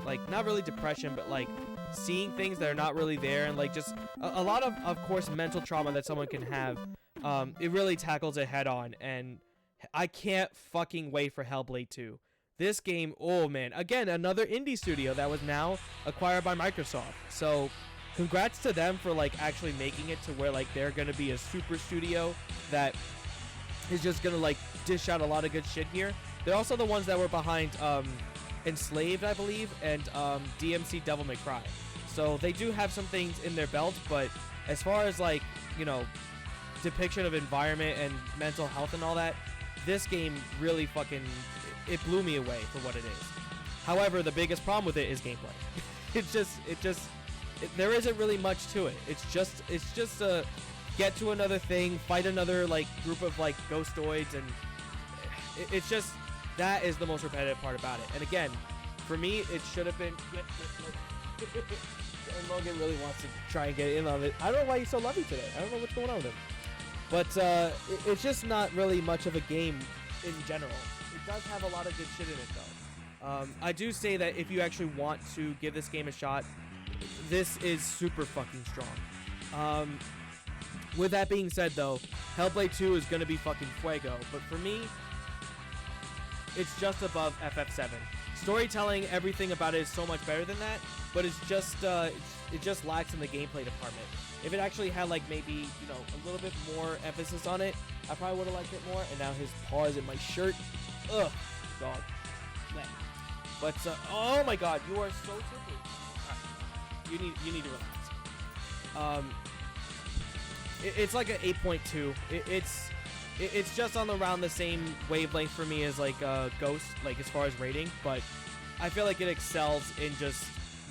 like not really depression, but like seeing things that are not really there, and like just a lot of course mental trauma that someone can have. It really tackles it head on, and I can't fucking wait for Hellblade 2. This game, oh man, again, another indie studio that was now acquired by Microsoft. So congrats to them for like actually making it to where like they're gonna be a super studio that is just gonna like dish out a lot of good shit here. They're also the ones that were behind Enslaved, I believe, and DMC Devil May Cry. So they do have some things in their belt, but as far as like, you know, depiction of environment and mental health and all that, this game really fucking, it blew me away for what it is. However, the biggest problem with it is gameplay. There isn't really much to it. It's just a get to another thing, fight another like group of like ghostoids, and it's just, that is the most repetitive part about it. And again, For me, it should have been. And Logan really wants to try and get in on it. I don't know why he's so lovey today. I don't know what's going on with him. But it's just not really much of a game in general. It does have a lot of good shit in it, though. I do say that if you actually want to give this game a shot, this is super fucking strong. With that being said, though, Hellblade 2 is going to be fucking fuego. But for me, it's just above FF7. Storytelling, everything about it is so much better than that, but it's just it just lacks in the gameplay department. If it actually had like maybe, you know, a little bit more emphasis on it, I probably would have liked it more. And now his paw is in my shirt. Ugh, dog. But oh my god, you are so slippery. Right. You need to relax. It's like an 8.2. It's just on around the same wavelength for me as like Ghost, like as far as rating, but I feel like it excels in just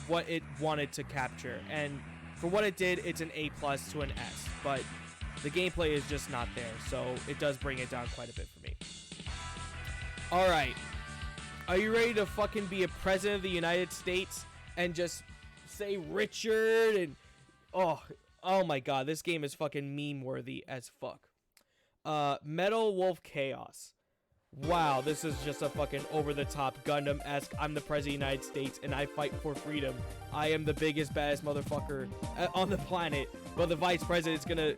what it wanted to capture, and for what it did, it's an A+ to an S, but the gameplay is just not there, so it does bring it down quite a bit for me. Alright, are you ready to fucking be a president of the United States and just say Richard and oh my god, this game is fucking meme worthy as fuck. Metal Wolf Chaos. Wow, this is just a fucking over-the-top Gundam-esque, I'm the president of the United States and I fight for freedom. I am the biggest, baddest motherfucker on the planet. But the vice president's gonna...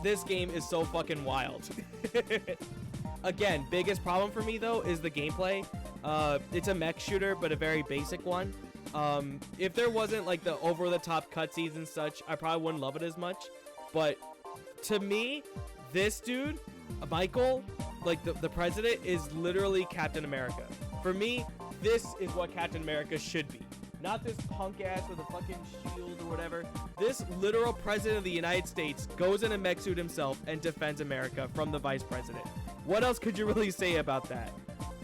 this game is so fucking wild. Again, biggest problem for me, though, is the gameplay. It's a mech shooter, but a very basic one. If there wasn't, like, the over-the-top cutscenes and such, I probably wouldn't love it as much. But to me, this dude, Michael... like the president is literally Captain America. For me, this is what Captain America should be. Not this punk ass with a fucking shield or whatever. This literal president of the United States goes in a mech suit himself and defends America from the vice president. What else could you really say about that?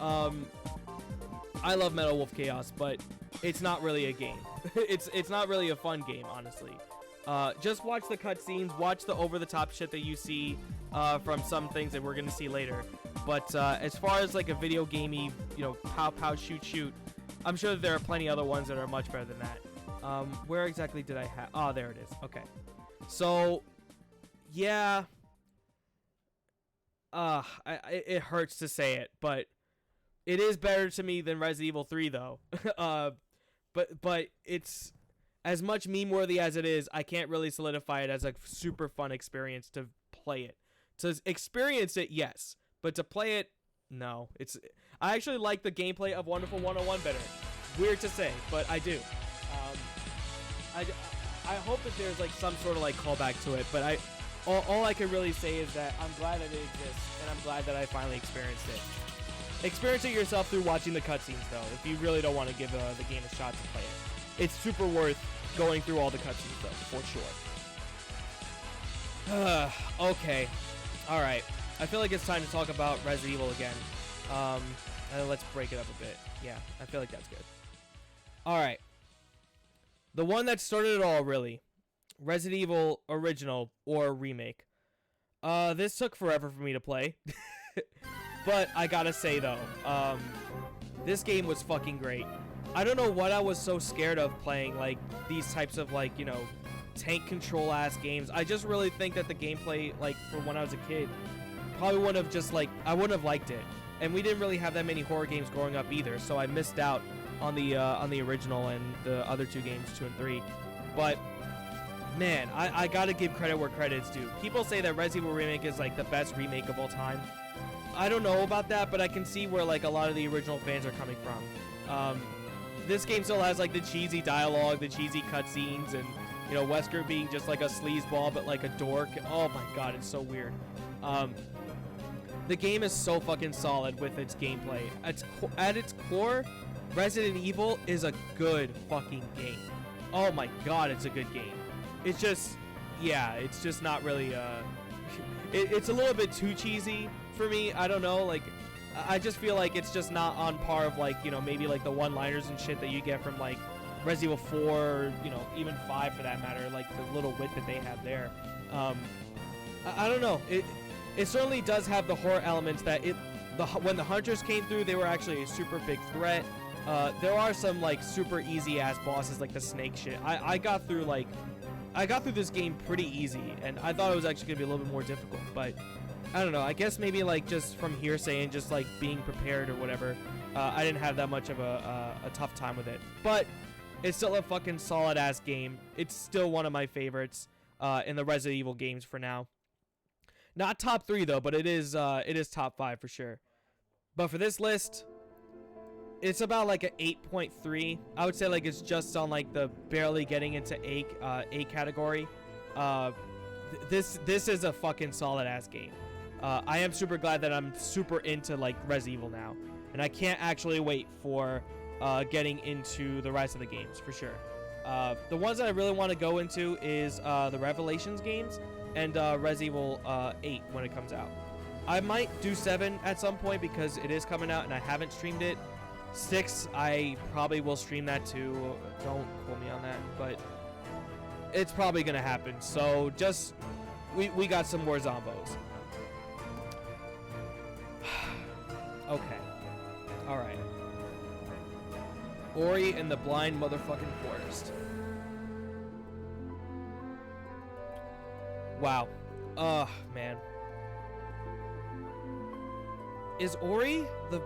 I love Metal Wolf Chaos, but it's not really a game. It's not really a fun game, honestly. Just watch the cutscenes, watch the over-the-top shit that you see from some things that we're gonna see later. But as far as like a video gamey, you know, pow shoot, I'm sure that there are plenty other ones that are much better than that. Where exactly did I have? Oh, there it is. Okay. So, yeah. It hurts to say it, but it is better to me than Resident Evil 3, though. But it's as much meme-worthy as it is. I can't really solidify it as a super fun experience to play it. To experience it, yes, but to play it, no. I actually like the gameplay of Wonderful 101 better. Weird to say, but I do. I hope that there's like some sort of like callback to it, but all I can really say is that I'm glad that it exists, and I'm glad that I finally experienced it. Experience it yourself through watching the cutscenes, though, if you really don't want to give the game a shot to play it. It's super worth going through all the cutscenes, though, for sure. Okay. Alright. I feel like it's time to talk about Resident Evil again. And let's break it up a bit. Yeah, I feel like that's good. Alright. The one that started it all, really. Resident Evil Original or Remake. This took forever for me to play. But I gotta say, though, this game was fucking great. I don't know what I was so scared of playing, like, these types of, like, you know, tank control ass games. I just really think that the gameplay, like, from when I was a kid, probably wouldn't have just, like, I wouldn't have liked it. And we didn't really have that many horror games growing up either, so I missed out on the original and the other two games, 2 and 3. But man, I gotta give credit where credit's due. People say that Resident Evil Remake is like the best remake of all time. I don't know about that, but I can see where like a lot of the original fans are coming from. This game still has like the cheesy dialogue, the cheesy cutscenes, and you know, Wesker being just like a sleazeball but like a dork. Oh my god, it's so weird. The game is so fucking solid with its gameplay. At its core, Resident Evil is a good fucking game. Oh my god, it's a good game. It's just, yeah, it's just not really, it's a little bit too cheesy for me. I don't know, like, I just feel like it's just not on par of, like, you know, maybe, like, the one-liners and shit that you get from, like, Resident Evil 4, or, you know, even 5 for that matter, like, the little wit that they have there. I don't know. It certainly does have the horror elements that when the hunters came through, they were actually a super big threat. There are some like super easy ass bosses like the snake shit. I got through this game pretty easy, and I thought it was actually gonna be a little bit more difficult, but I don't know. I guess maybe like just from hearsay and just like being prepared or whatever, I didn't have that much of a tough time with it. But it's still a fucking solid ass game. It's still one of my favorites in the Resident Evil games for now. Not top 3 though, but it is top 5 for sure. But for this list, it's about like an 8.3. I would say like it's just on like the barely getting into A category. This is a fucking solid ass game. I am super glad that I'm super into like Resident Evil now, and I can't actually wait for getting into the rest of the games for sure. The ones that I really want to go into is the Revelations games and Resident Evil 8 when it comes out. I might do 7 at some point because it is coming out and I haven't streamed it. 6, I probably will stream that too. Don't quote me on that, but it's probably gonna happen. So just we got some more zombos. Okay. All right. Ori and the Blind Motherfucking Forest. Wow. Man. Is Ori the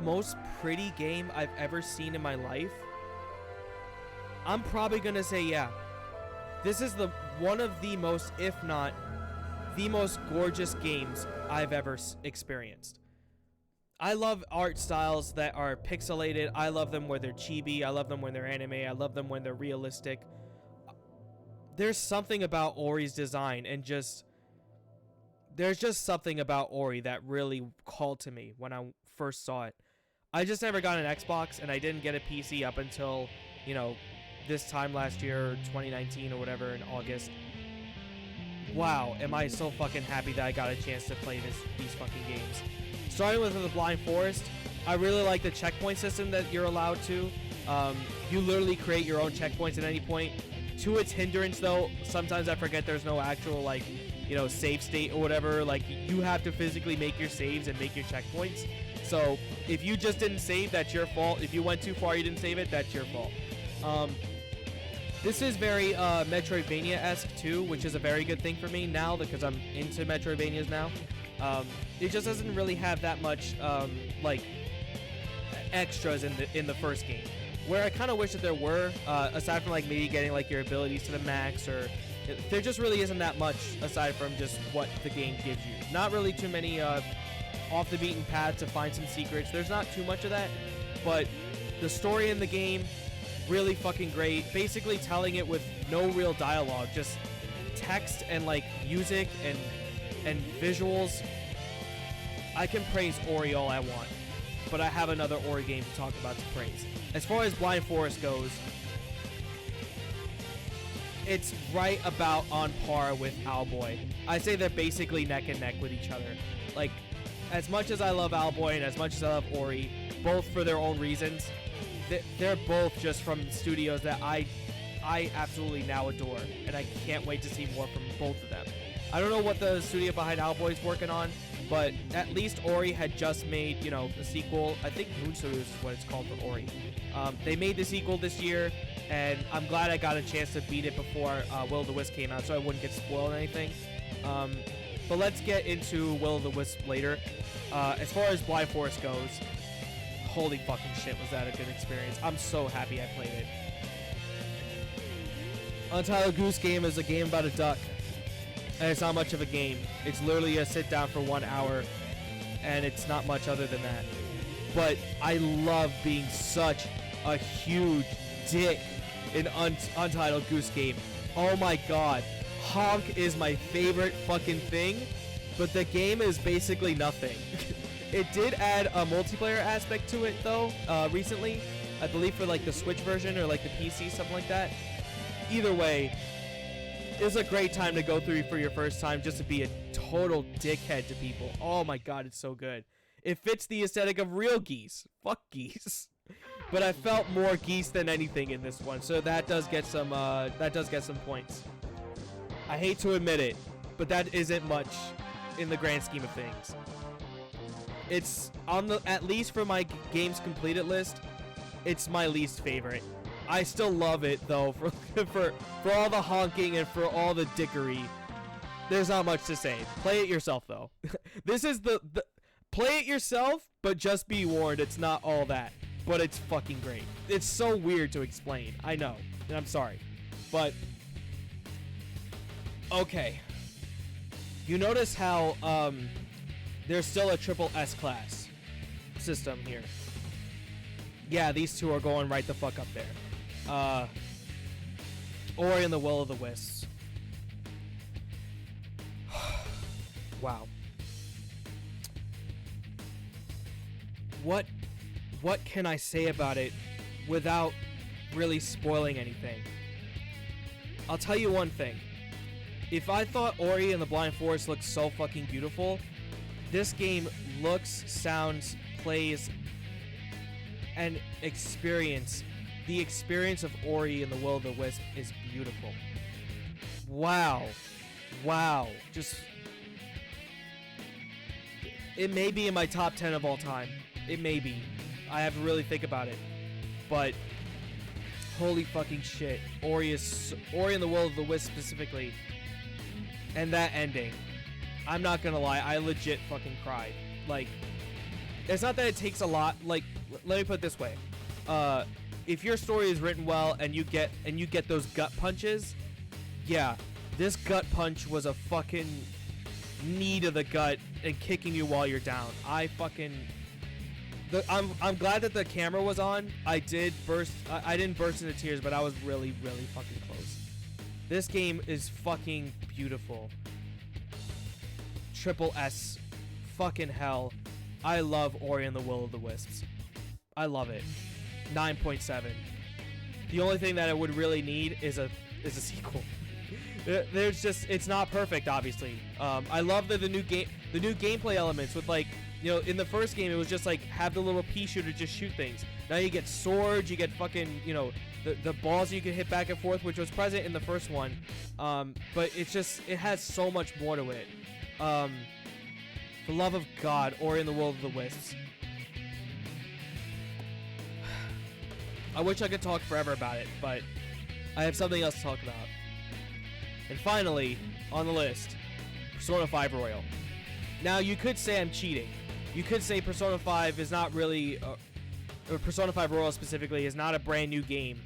most pretty game I've ever seen in my life? I'm probably gonna say yeah. This is one of the most, if not the most gorgeous games I've ever experienced. I love art styles that are pixelated. I love them where they're chibi. I love them when they're anime. I love them when they're realistic. There's something about Ori's design and there's just something about Ori that really called to me when I first saw it. I just never got an Xbox, and I didn't get a PC up until, this time last year, 2019 or whatever, in August. Wow, am I so fucking happy that I got a chance to play these fucking games. Starting with the Blind Forest, I really like the checkpoint system that you're allowed to. You literally create your own checkpoints at any point. To its hindrance, though, sometimes I forget there's no actual, save state or whatever. Like, you have to physically make your saves and make your checkpoints. So, if you just didn't save, that's your fault. If you went too far, you didn't save it, that's your fault. This is very Metroidvania-esque, too, which is a very good thing for me now because I'm into Metroidvanias now. It just doesn't really have that much, extras in the first game. Where I kind of wish that there were, aside from, maybe getting, your abilities to the max, or there just really isn't that much aside from just what the game gives you. Not really too many, off the beaten path to find some secrets. There's not too much of that, but the story in the game, really fucking great. Basically telling it with no real dialogue, just text and music and visuals. I can praise Ori all I want, but I have another Ori game to talk about to praise. As far as Blind Forest goes, it's right about on par with Owlboy. I say they're basically neck and neck with each other. As much as I love Owlboy and as much as I love Ori, both for their own reasons, they're both just from studios that I absolutely now adore, and I can't wait to see more from both of them. I don't know what the studio behind Owlboy's working on, but at least Ori had just made, the sequel. I think Moon Studios is what it's called for Ori. They made the sequel this year, and I'm glad I got a chance to beat it before Will-O-the-Wisp came out, so I wouldn't get spoiled or anything. But let's get into Will-O-the-Wisp later. As far as Blind Forest goes, holy fucking shit, was that a good experience. I'm so happy I played it. Untitled Goose Game is a game about a duck. And it's not much of a game. It's literally a sit down for 1 hour, and it's not much other than that. But I love being such a huge dick in Untitled Goose Game. Oh my god. Honk is my favorite fucking thing, but the game is basically nothing. It did add a multiplayer aspect to it though, recently. I believe for the Switch version or the PC, something like that. Either way, it's a great time to go through for your first time just to be a total dickhead to people. Oh my god, it's so good. It fits the aesthetic of real geese. Fuck geese. But I felt more geese than anything in this one, so that does get some points. I hate to admit it, but that isn't much in the grand scheme of things. It's on the, at least for my games completed list, It's my least favorite. I still love it though for all the honking and for all the dickery. There's not much to say. Play it yourself though. This is the play it yourself, but just be warned, it's not all that. But it's fucking great. It's so weird to explain. I know, and I'm sorry, but okay. You notice how there's still a triple S class system here. Yeah, these two are going right the fuck up there. Ori and the Will of the Wisps. Wow. What can I say about it without really spoiling anything? I'll tell you one thing. If I thought Ori and the Blind Forest looked so fucking beautiful, this game looks, sounds, plays, and the experience of Ori and the Will of the Wisp is beautiful. Wow. Just, it may be in my top 10 of all time. It may be. I have to really think about it. But holy fucking shit. Ori and the Will of the Wisp specifically. And that ending. I'm not gonna lie, I legit fucking cried. Like, it's not that it takes a lot. Like, let me put it this way. If your story is written well and you get those gut punches, yeah, this gut punch was a fucking knee to the gut and kicking you while you're down. I'm glad that the camera was on. I didn't burst into tears, but I was really fucking close. This game is fucking beautiful. Triple S. Fucking hell. I love Ori and the Will of the Wisps. I love it. 9.7. The only thing that it would really need is a sequel. There's just, it's not perfect, obviously. I love the new gameplay elements with, like, you know, in the first game it was just like have the little pea shooter just shoot things. Now you get swords, you get fucking, you know, the balls you can hit back and forth, which was present in the first one. But it's just, it has so much more to it. For love of God, Ori and the Will of the Wisps. I wish I could talk forever about it, but I have something else to talk about. And finally, on the list, Persona 5 Royal. Now, you could say I'm cheating. You could say Persona 5 is not really, or Persona 5 Royal specifically, is not a brand new game.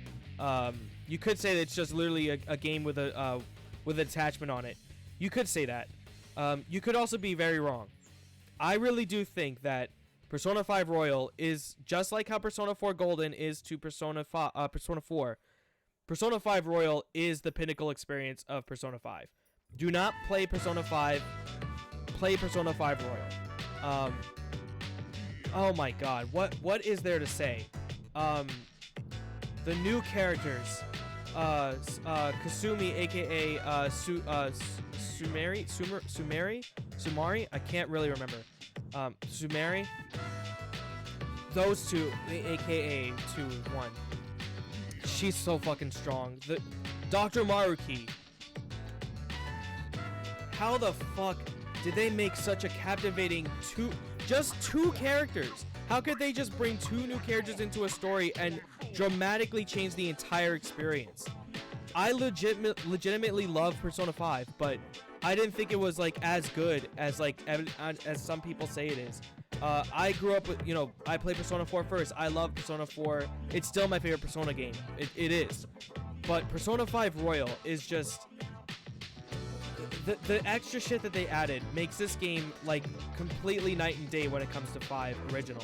You could say that it's just literally a game with an attachment on it. You could say that. You could also be very wrong. I really do think that Persona 5 Royal is just like how Persona 4 Golden is to Persona 4. Persona 5 Royal is the pinnacle experience of Persona 5. Do not play Persona 5. Play Persona 5 Royal. Oh my god, what is there to say? The new characters, Kasumi, aka Sumari, I can't really remember. Sumari. Those two, aka 2-1. She's so fucking strong. The Dr. Maruki. How the fuck did they make such a captivating just two characters? How could they just bring two new characters into a story and dramatically change the entire experience? I legitimately love Persona 5, but I didn't think it was like as good as as some people say it is. I grew up with, you know, I played Persona 4 first. I love Persona 4. It's still my favorite Persona game. It is. But Persona 5 Royal is just the extra shit that they added makes this game like completely night and day when it comes to 5 original.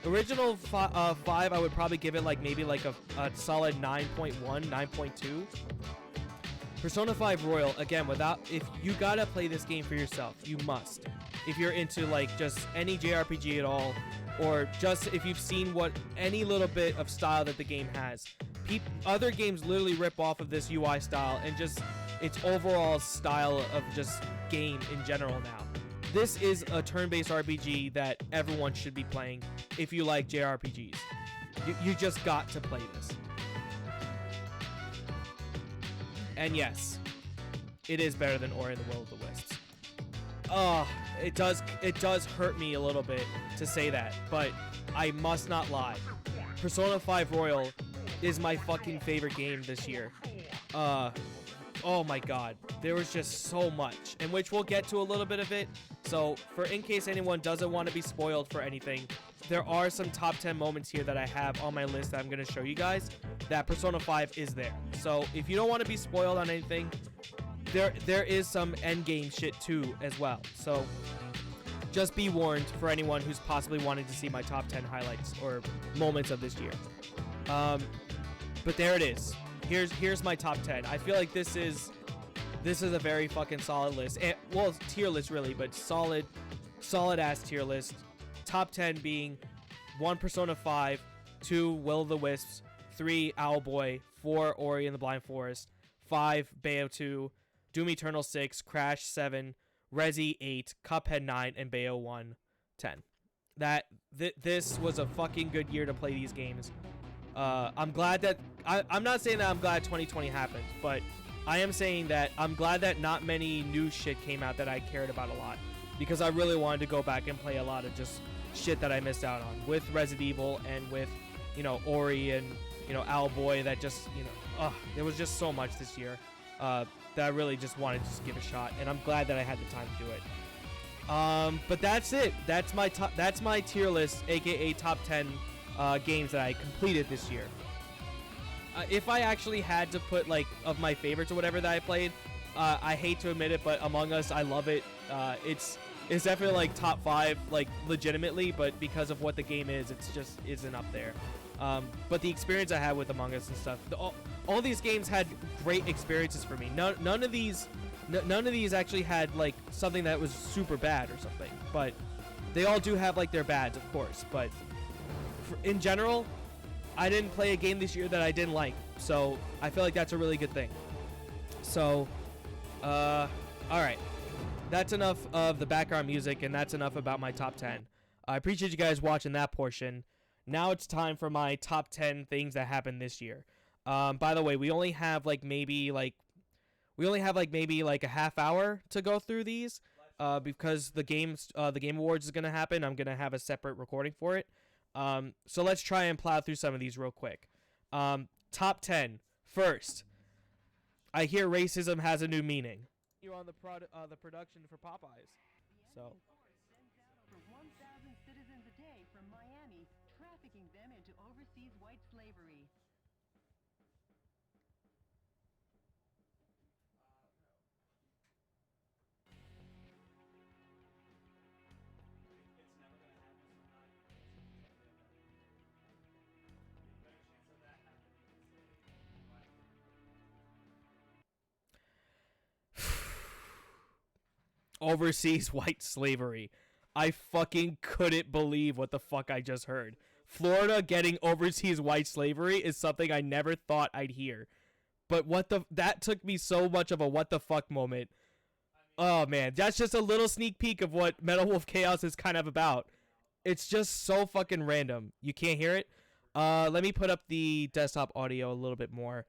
Original 5, I would probably give it like maybe like a solid 9.1, 9.2. Persona 5 Royal, again, if you gotta play this game for yourself, you must. If you're into like just any JRPG at all, or just if you've seen what any little bit of style that the game has. Other games literally rip off of this UI style and just its overall style of just game in general now. This is a turn-based RPG that everyone should be playing if you like JRPGs. You just got to play this. And yes, it is better than Ori and the Will of the Wisps. It does hurt me a little bit to say that, but I must not lie. Persona 5 Royal is my fucking favorite game this year. Oh my god, there was just so much, in which we'll get to a little bit of it. So in case anyone doesn't want to be spoiled for anything, there are some top 10 moments here that I have on my list that I'm going to show you guys that Persona 5 is there. So if you don't want to be spoiled on anything, there is some endgame shit too as well. So just be warned for anyone who's possibly wanting to see my top 10 highlights or moments of this year. But there it is. Here's my top 10. I feel like this is a very fucking solid list. And, well, tier list really, but solid ass tier list. Top 10 being 1 Persona 5, 2 Will of the Wisps, 3 Owlboy, 4 Ori and the Blind Forest, 5 Bayo 2, Doom Eternal 6, Crash 7, Resi 8, Cuphead 9, and Bayo 1 10. This was a fucking good year to play these games. I'm glad that I'm not saying that I'm glad 2020 happened, but I am saying that I'm glad that not many new shit came out that I cared about a lot, because I really wanted to go back and play a lot of just shit that I missed out on with Resident Evil and with, you know, Ori and, you know, Owlboy. That just, you know, there was just so much this year that I really just wanted to just give a shot, and I'm glad that I had the time to do it. But that's it. That's my tier list, aka top 10 games that I completed this year. If I actually had to put, like, of my favorites or whatever that I played, I hate to admit it, but Among Us, I love it. It's definitely like top 5, like, legitimately, but because of what the game is, it's just isn't up there. But the experience I had with Among Us and stuff, all these games had great experiences for me. None of these actually had, like, something that was super bad or something, but they all do have, like, their bads, of course. But in general, I didn't play a game this year that I didn't like, so I feel like that's a really good thing. So, all right. That's enough of the background music, and that's enough about my top 10. I appreciate you guys watching that portion. Now it's time for my top 10 things that happened this year. By the way, we only have maybe a half hour to go through these, because the Game Awards is gonna happen. I'm gonna have a separate recording for it. So let's try and plow through some of these real quick. Top 10. First, I hear racism has a new meaning. You're on the production for Popeyes. So. Sends out over 1,000 citizens a day from Miami, trafficking them into overseas white slavery. Overseas white slavery. I fucking couldn't believe what the fuck I just heard. Florida getting overseas white slavery is something I never thought I'd hear. But that took me so much of a what the fuck moment. Oh man, that's just a little sneak peek of what Metal Wolf Chaos is kind of about. It's just so fucking random. You can't hear it? Let me put up the desktop audio a little bit more.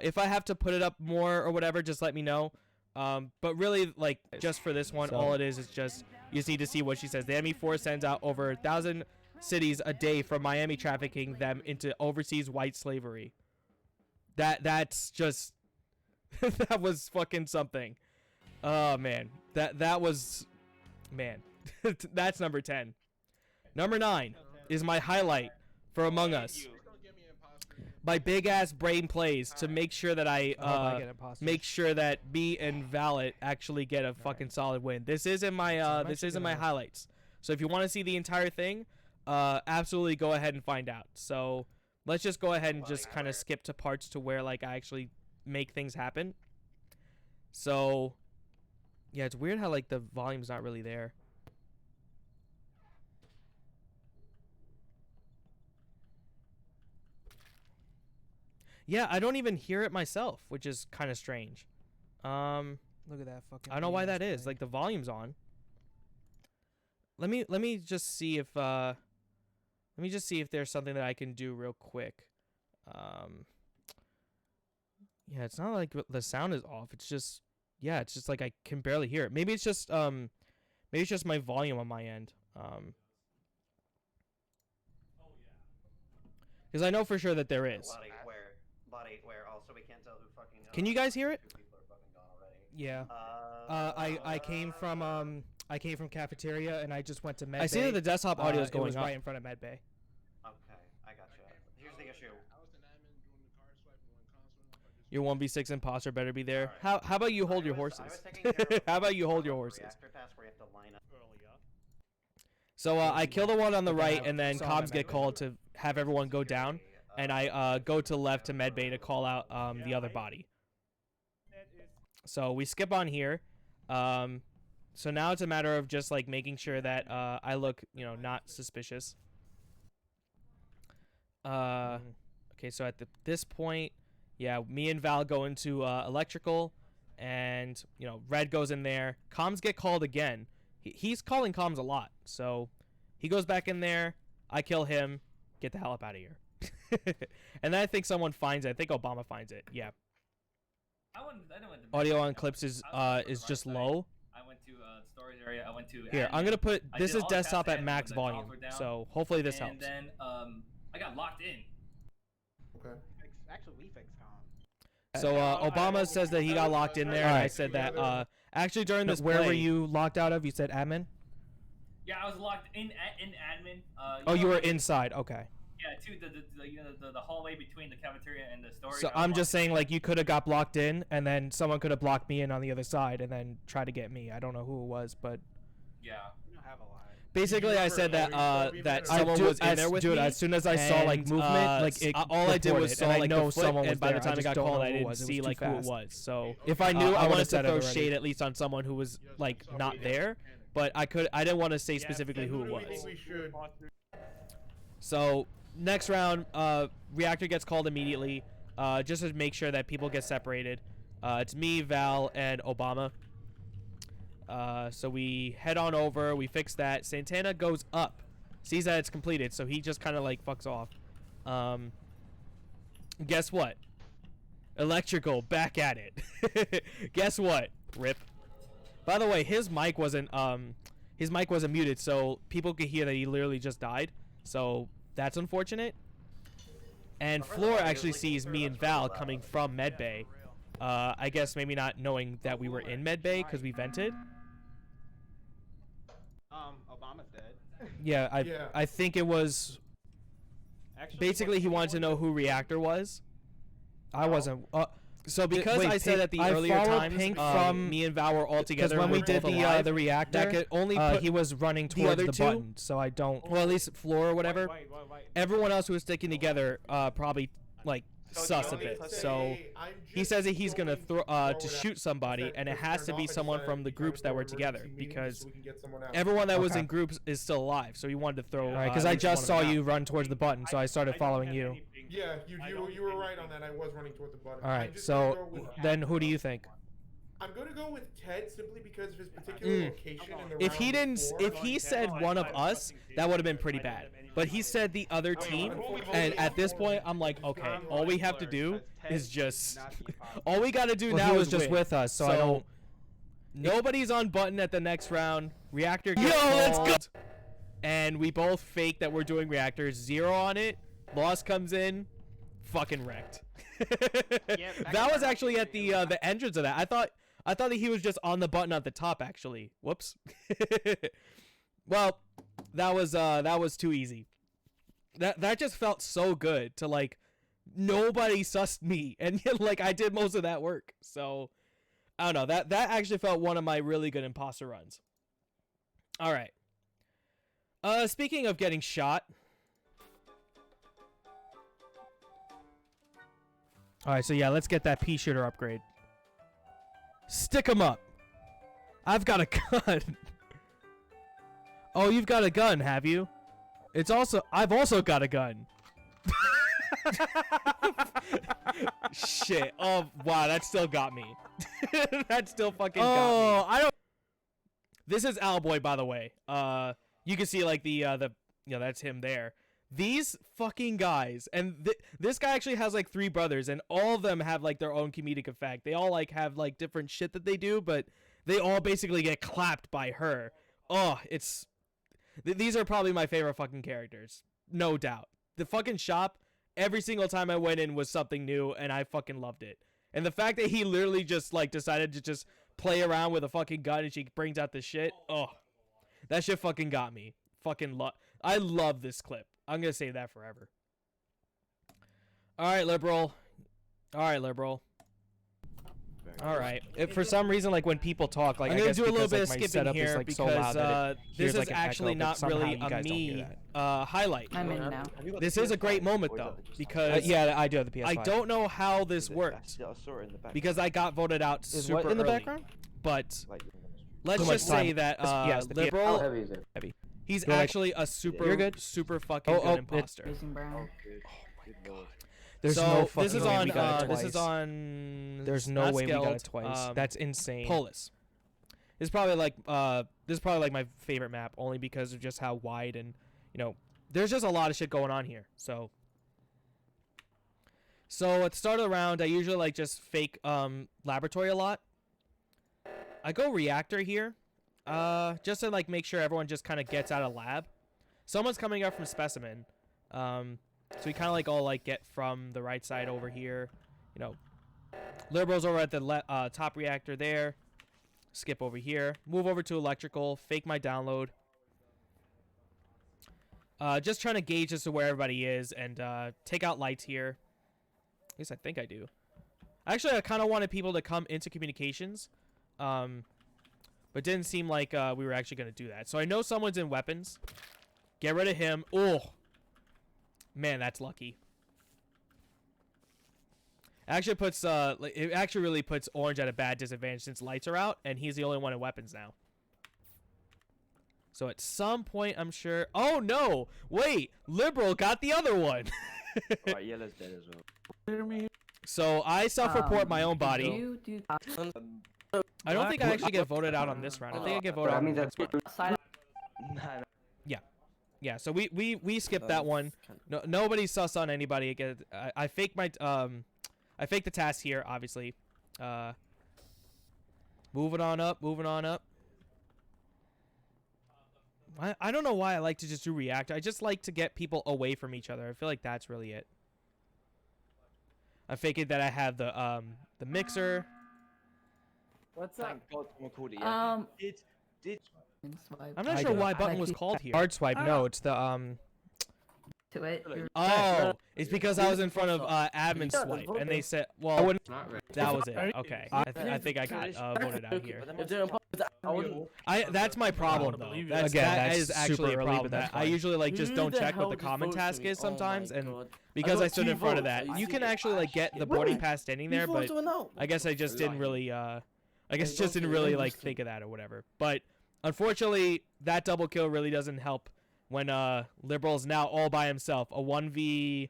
If I have to put it up more or whatever, just let me know. But really, like, just for this one, all it is just, you just need to see what she says. The Enemy Force sends out over 1,000 cities a day from Miami, trafficking them into overseas white slavery. That's just, that was fucking something. Oh, man. That was, man. That's number 10. Number 9 is my highlight for Among Us. My big ass brain plays to make sure that make sure that me and Valet actually get a fucking solid win. This is in my highlights. So if you want to see the entire thing, absolutely go ahead and find out. So let's just go ahead and just kind of skip to parts to where, like, I actually make things happen. So yeah, it's weird how, like, the volume's not really there. Yeah, I don't even hear it myself, which is kind of strange. Look at that fucking. I don't know why that is. Like, the volume's on. Let me just see if there's something that I can do real quick. Yeah, it's not like the sound is off. It's just, yeah, it's just like I can barely hear it. Maybe it's just my volume on my end. Because I know for sure that there is. Body where also we can't tell who fucking. Can you guys hear it? 2 people are fucking gone already. Yeah. I came from cafeteria and I just went to med. I see that the desktop audio is It going was up. right in front of med bay. Okay, I gotcha. Here's the issue. Your 1v6 imposter better be there. Alright. How about you hold your I was horses? taking care of How about you hold your horses? reactor task where you have to line up. So I kill the one on the But then right, I and then saw comms them get at called to have everyone go down, and I go to left to medbay to call out the other body. So we skip on here. So now it's a matter of just like making sure that I look, not suspicious. Okay, so at this point, yeah, me and Val go into electrical, and Red goes in there. Comms get called again. He's calling comms a lot, so he goes back in there. I kill him. Get the hell up out of here. And then I think someone finds it. I think Obama finds it. Yeah. Audio on clips is just low. I went to storage area. I went to Here, I'm admin. gonna put I this did is all the desktop tasks at admin max when the volume, comms were down, so hopefully this and helps. then I got locked in. Okay. Actually, we fixed comms. So Obama says that he got locked in there, and I said that actually during this Where were play- you locked out of? You said admin. Yeah, I was locked in admin. Oh, you know, were inside. Okay. Yeah, to the hallway between the cafeteria and the storage. So I was I'm just locked saying, in. like, you could have got blocked in, and then someone could have blocked me in on the other side, and then try to get me. I don't know who it was, but Yeah. We don't have a lot. basically I said that that someone was in there with me. As soon as I saw like and, movement, like it all I did was reported, saw and I like know the foot, someone and was by the there, time I just got don't called, know I who it didn't was. It was see too like who it fast. was. So If I knew, I I would wanted have to said it throw already. shade at least on someone who was like not there, but I didn't want to say specifically who it Who do we was. think we should? So next round, reactor gets called immediately, just to make sure that people get separated. It's me, Val, and Obama. So we head on over, we fix that. Santana goes up, sees that it's completed, so he just kind of like fucks off. Guess what? Electrical, back at it. Guess what? Rip. By the way, his mic wasn't muted, so people could hear that he literally just died. So that's unfortunate. And Floor actually sees me and Val coming from medbay. I guess maybe not knowing that we were in medbay because we vented. Obama's dead. Yeah, I think it was. Actually, Basically, he wanted to know who reactor was. I wasn't. So because I said at the I earlier followed times, Pink from me and Val were all because together. when we we're did both the alive, reactor, that could only put he was running the towards other the two- button, so I don't. well, at least Floor or whatever. Wait. Everyone else who was sticking together probably like sus a bit. So he says that he's gonna throw to shoot somebody, and it has to be someone from the groups that were together because everyone that was Okay. in groups is still alive. So he wanted to throw. All right, because at I least just saw one of them you out. run towards the button, so I started following you. Yeah, you were right on that. I was running toward the button. All I'm right, just gonna go so with then Ted. who do you think? I'm gonna go with Ted simply because of his particular location in the If he round didn't, before. if he said one of us, that would have been pretty bad. But he said the other team, and at this point, I'm like, okay, all we have to do is just, all we gotta do Well, now he was is just win. with us, so I don't. Nobody's on button at the next round. Reactor gets let's go! called, and we both fake that we're doing reactors. 0 on it. Boss comes in, fucking wrecked. That was actually at the entrance of that. I thought that he was just on the button at the top. Actually, whoops. Well, that was too easy. That just felt so good to like nobody sussed me, and yet, like I did most of that work. So I don't know. That actually felt one of my really good imposter runs. All right. Speaking of getting shot. All right, so yeah, let's get that pea shooter upgrade. Stick 'em up. I've got a gun. Oh, you've got a gun, have you? I've also got a gun. Shit. Oh, wow, that still got me. That still fucking got me. Oh, I don't. This is Owlboy, by the way. You can see like the that's him there. These fucking guys, and this guy actually has like 3 brothers, and all of them have like their own comedic effect. They all like have like different shit that they do, but they all basically get clapped by her. Oh, these are probably my favorite fucking characters, no doubt. The fucking shop every single time I went in was something new, and I fucking loved it. And the fact that he literally just like decided to just play around with a fucking gun and she brings out the shit. Oh, that shit fucking got me. I love this clip. I'm gonna say that forever. All right, liberal. All right, liberal. All right. For some reason, like when people talk, like I'm I gonna guess do a little because, bit like, of my skipping setup here is like because so loud that it this hears, is like, an actually echo, but not somehow really you a guys don't hear me that. Highlight. I'm in now. This is a great moment though because yeah, I do have the PS5. I don't know how this worked because I got voted out Is super what in the early. background? But Like, let's Too much just say time. that Yes, the liberal, heavy is it? Heavy. he's You're like- actually a super, You're good. super fucking Oh, good oh, imposter. Racing Brown. There's so no fucking this is way on. we got it This is twice. on. There's no not way we got Skeld, it twice. That's insane. Polis. This is probably like my favorite map only because of just how wide and there's just a lot of shit going on here. So at the start of the round, I usually like just fake laboratory a lot. I go reactor here, just to like make sure everyone just kind of gets out of lab. Someone's coming up from specimen, so we kind of like all like get from the right side over here. Liberals over at the top reactor there. Skip over here. Move over to electrical. Fake my download. Just trying to gauge as to where everybody is and take out lights here. At least I think I do. Actually, I kind of wanted people to come into communications. But didn't seem like we were actually going to do that. So I know someone's in weapons. Get rid of him. Oh. Man, that's lucky. Actually puts it actually really puts Orange at a bad disadvantage since lights are out and he's the only one in weapons now. So at some point I'm sure. Oh no! Wait, Liberal got the other one. Alright, yellow's dead as well. So I self-report my own body. You do I don't think I actually get voted out on this round. I think I get voted out on the next one. Yeah, so we skipped that one. No, nobody's sus on anybody. Again, I faked my I faked the task here, obviously. Moving on up. I don't know why I like to just do reactor. I just like to get people away from each other. I feel like that's really it. I faked that I have the mixer. What's that? Thank God someone called it. Yeah. Did I'm not sure why button was called here. Hard swipe. No, it's the to it. Oh, it's because I was in front of admin swipe, and they said, "Well, that was it." Okay, I think I got voted out here. That's my problem though. That is actually a problem. That I usually like just don't check what the common task is sometimes, and because I stood in front of that, you can actually like get the boarding pass standing there, but I guess I just didn't really like think of that or whatever. But unfortunately, that double kill really doesn't help. When Liberal's now all by himself, a 1v6.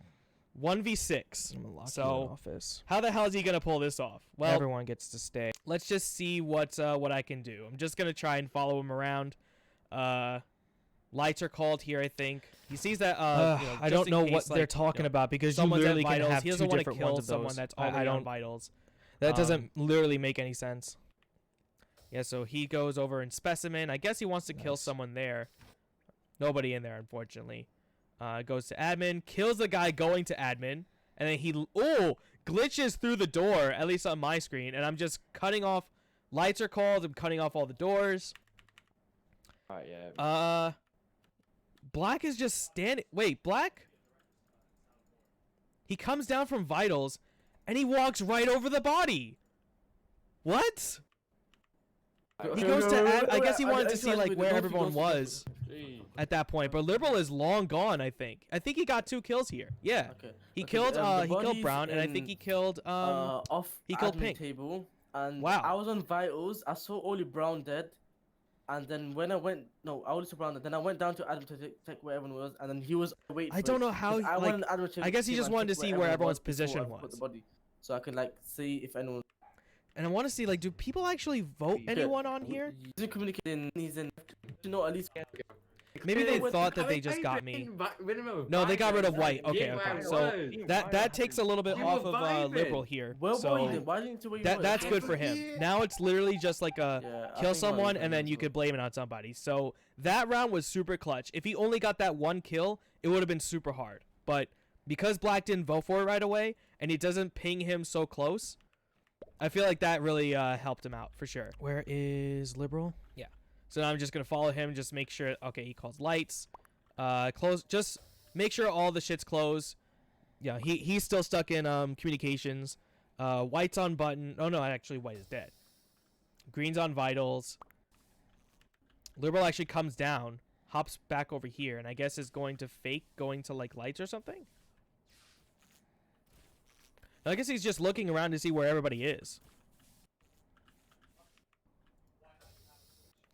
So how the hell is he gonna pull this off? Well, everyone gets to stay. Let's just see what I can do. I'm just gonna try and follow him around. Lights are called here, I think. He sees that. I don't know what they're talking about because you literally can have he two doesn't want to different kill ones of someone those. that's already on vitals. That doesn't literally make any sense. Yeah, so he goes over in specimen. I guess he wants to kill someone there. Nobody in there, unfortunately. Goes to admin, kills the guy going to admin, and then he glitches through the door, at least on my screen, and I'm just cutting off. Lights are called. I'm cutting off all the doors. Alright, yeah. Black is just standing. Wait, Black? He comes down from vitals, and he walks right over the body. What? He goes to. I guess he wanted to see like where everyone was at that point. But Liberal is long gone. I think he got 2 kills here. Yeah. He killed. He killed Brown, and I think he killed. He killed Pink. Table, and wow. I was on vitals. I saw only Brown dead, and then when I went, no, I only saw Brown dead. Then I went down to Adam to check where everyone was, and then he was waiting. I don't know how. I guess he just wanted to see where everyone's position was. So I could like see if anyone. And I want to see, like, do people actually vote anyone on here? He's communicating. He's in. You know, at least. Maybe they thought that they just got me. No, they got rid of White. Okay. So that takes a little bit off of Liberal here. So that's good for him. Now it's literally just like a kill someone and then you could blame it on somebody. So that round was super clutch. If he only got that 1 kill, it would have been super hard. But because Black didn't vote for it right away, and it doesn't ping him so close. I feel like that really helped him out for sure. Where is Liberal? Yeah. So now I'm just gonna follow him. Just make sure. Okay, he calls lights. Close. Just make sure all the shit's closed. Yeah, he's still stuck in communications. White's on button. Oh no, actually White is dead. Green's on vitals. Liberal actually comes down, hops back over here, and I guess is going to fake going to like lights or something. I guess he's just looking around to see where everybody is.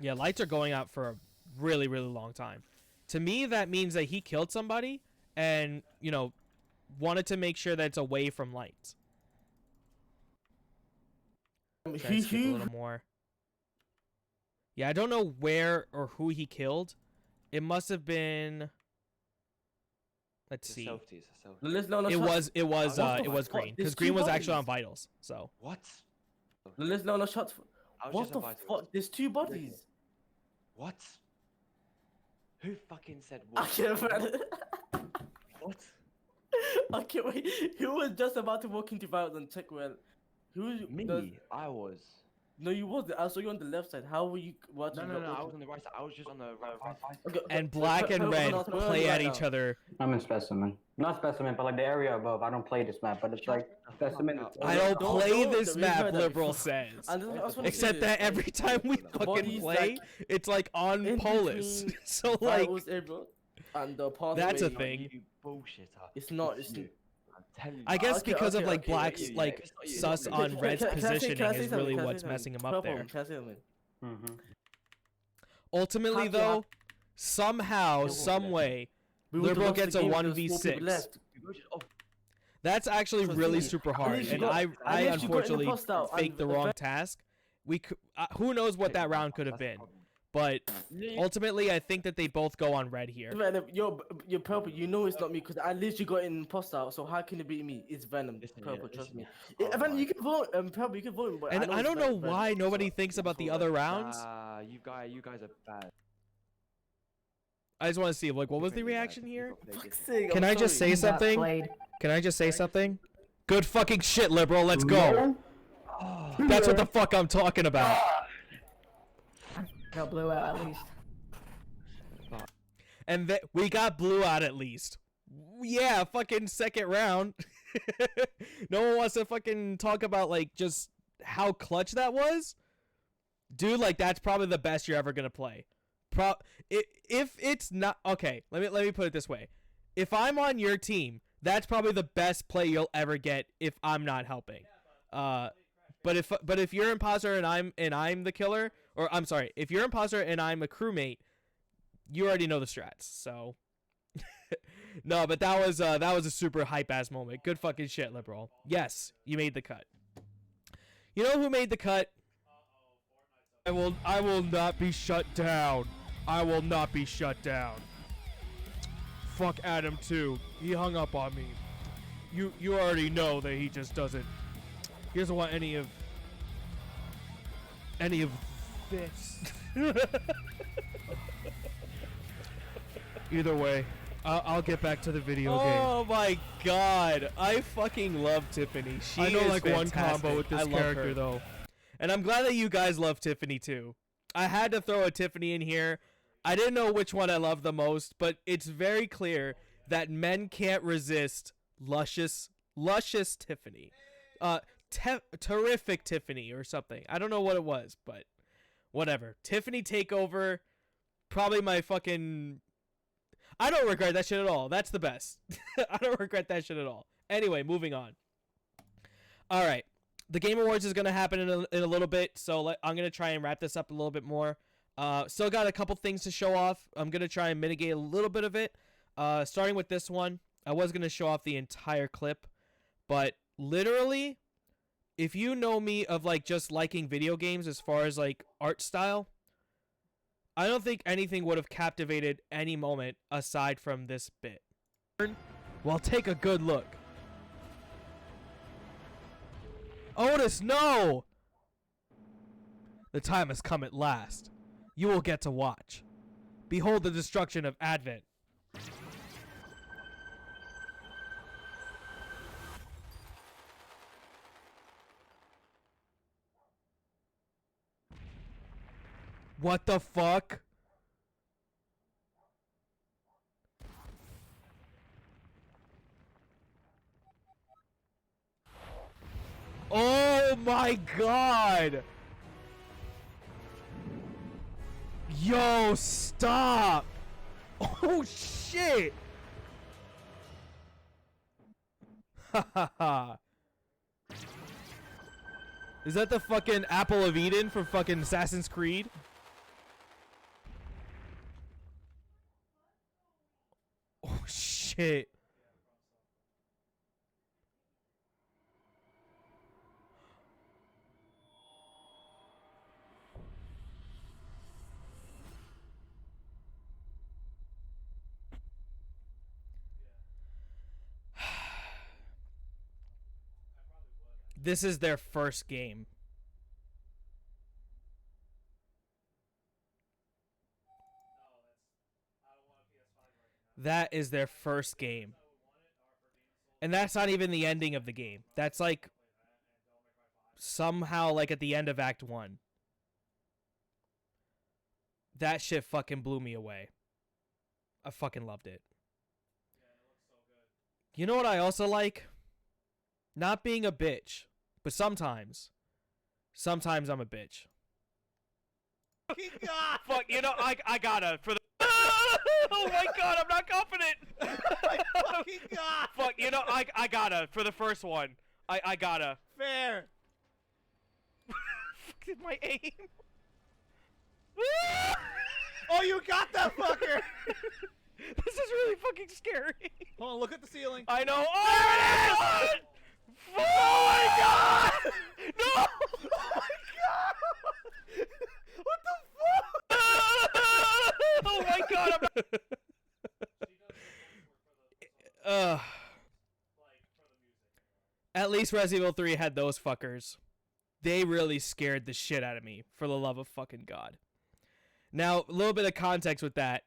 Yeah, lights are going out for a really, really long time. To me, that means that he killed somebody and, you know, wanted to make sure that it's away from lights. Try to skip a little more. Yeah, I don't know where or who he killed. It must have been. Let's see. It was Green, because Green was actually on vitals. So. What? No shots. What the fuck? There's 2 bodies. What? Who fucking said what? What? Okay, wait. Who was just about to walk into vitals and check where? Me? I was. No, you wasn't. I saw you on the left side. How were you watching? No, I was on the right side. I was just on the right side. Okay, and Black and Red play at each other. I'm in Specimen. Not Specimen, but like the area above. I don't play this map, but it's like Specimen. I don't play this map, Liberal says. Except that every time we fucking play, it's like on Polis. So like, that's a thing. It's not. I guess because of like Black's like sus on Red's positioning is really what's messing him up there. Ultimately though, somehow, some way, Liberal gets a 1v6. That's actually really super hard, and I unfortunately faked the wrong task. We could, who knows what that round could have been. But ultimately, I think that they both go on Red here. Venom, you're Purple. You know it's not me because I literally got in imposter out. So how can it be me? It's Venom. It's Purple. Trust me. Venom, you can vote. Purple, you can vote. But and I don't know why nobody thinks about the other rounds. You guys are bad. I just want to see like what was the reaction here. Can I just say something? Can I just say something? Good fucking shit, Liberal. Let's go. That's what the fuck I'm talking about. Got blue out at least. And we got blue out at least. Yeah, fucking second round. No one wants to fucking talk about like just how clutch that was. Dude, like that's probably the best you're ever gonna play. If it's not okay, let me put it this way. If I'm on your team, that's probably the best play you'll ever get if I'm not helping. But if you're imposter and I'm the killer, or I'm sorry, if you're imposter and I'm a crewmate, you already know the strats. So no, but that was a super hype ass moment. Good fucking shit, Liberal. Yes, you made the cut. You know who made the cut? I will not be shut down. I will not be shut down. Fuck Adam too. He hung up on me. You already know that he just doesn't. He doesn't want any of this. Either way, I'll get back to the video game. Oh my god, I fucking love Tiffany. I know like fantastic. One combo with this character though. And I'm glad that you guys love Tiffany too. I had to throw a Tiffany in here. I didn't know which one I love the most, but it's very clear that men can't resist luscious Tiffany. Terrific Tiffany or something. I don't know what it was, but whatever. Tiffany takeover, probably my fucking... I don't regret that shit at all. That's the best. I don't regret that shit at all. Anyway, moving on. All right. The Game Awards is going to happen in a little bit, so I'm going to try and wrap this up a little bit more. Still got a couple things to show off. I'm going to try and mitigate a little bit of it. Starting with this one, I was going to show off the entire clip, but literally, if you know me of like just liking video games as far as like art style, I don't think anything would have captivated any moment aside from this bit. Well, take a good look. Otis, no! The time has come at last. You will get to watch. Behold the destruction of Advent. What the fuck? Oh my god! Yo, stop! Oh shit! Ha ha ha. Is that the fucking Apple of Eden for fucking Assassin's Creed? Oh shit. This is their first game. That is their first game. And that's not even the ending of the game. That's like somehow like at the end of Act 1. That shit fucking blew me away. I fucking loved it. You know what I also like? Not being a bitch. But sometimes I'm a bitch. God. Fuck, you know, I gotta for the. Oh my god, I'm not confident. My fucking god. Fuck, you know, I gotta for the first one. I gotta. Fair. Fuck my aim. Oh, you got that fucker. This is really fucking scary. Hold on, look at the ceiling. I know. Oh, there it is! Oh my god! No! Oh my god! What the fuck? Oh my god! At least Resident Evil 3 had those fuckers. They really scared the shit out of me, for the love of fucking God. Now, a little bit of context with that.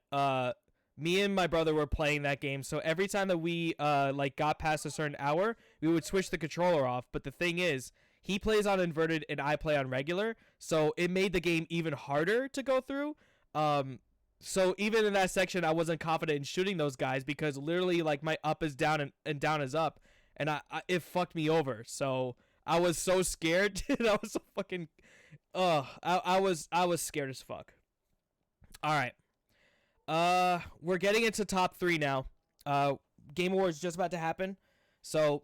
Me and my brother were playing that game, so every time that we like got past a certain hour, we would switch the controller off. But the thing is, he plays on inverted and I play on regular, so it made the game even harder to go through. So even in that section, I wasn't confident in shooting those guys because literally like my up is down and down is up, and it fucked me over. So I was so scared. I was so fucking, I was scared as fuck. All right. We're getting into top 3 now. Game Awards is just about to happen. So,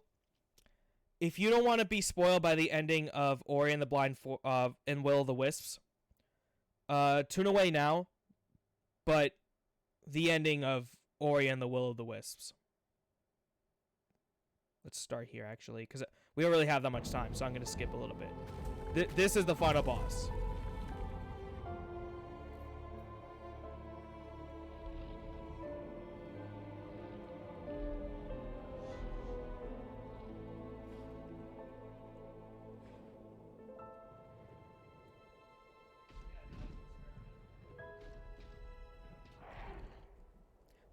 if you don't want to be spoiled by the ending of Ori and the Blind and Will of the Wisps, tune away now. But the ending of Ori and the Will of the Wisps. Let's start here, actually, because we don't really have that much time, so I'm going to skip a little bit. This is the final boss.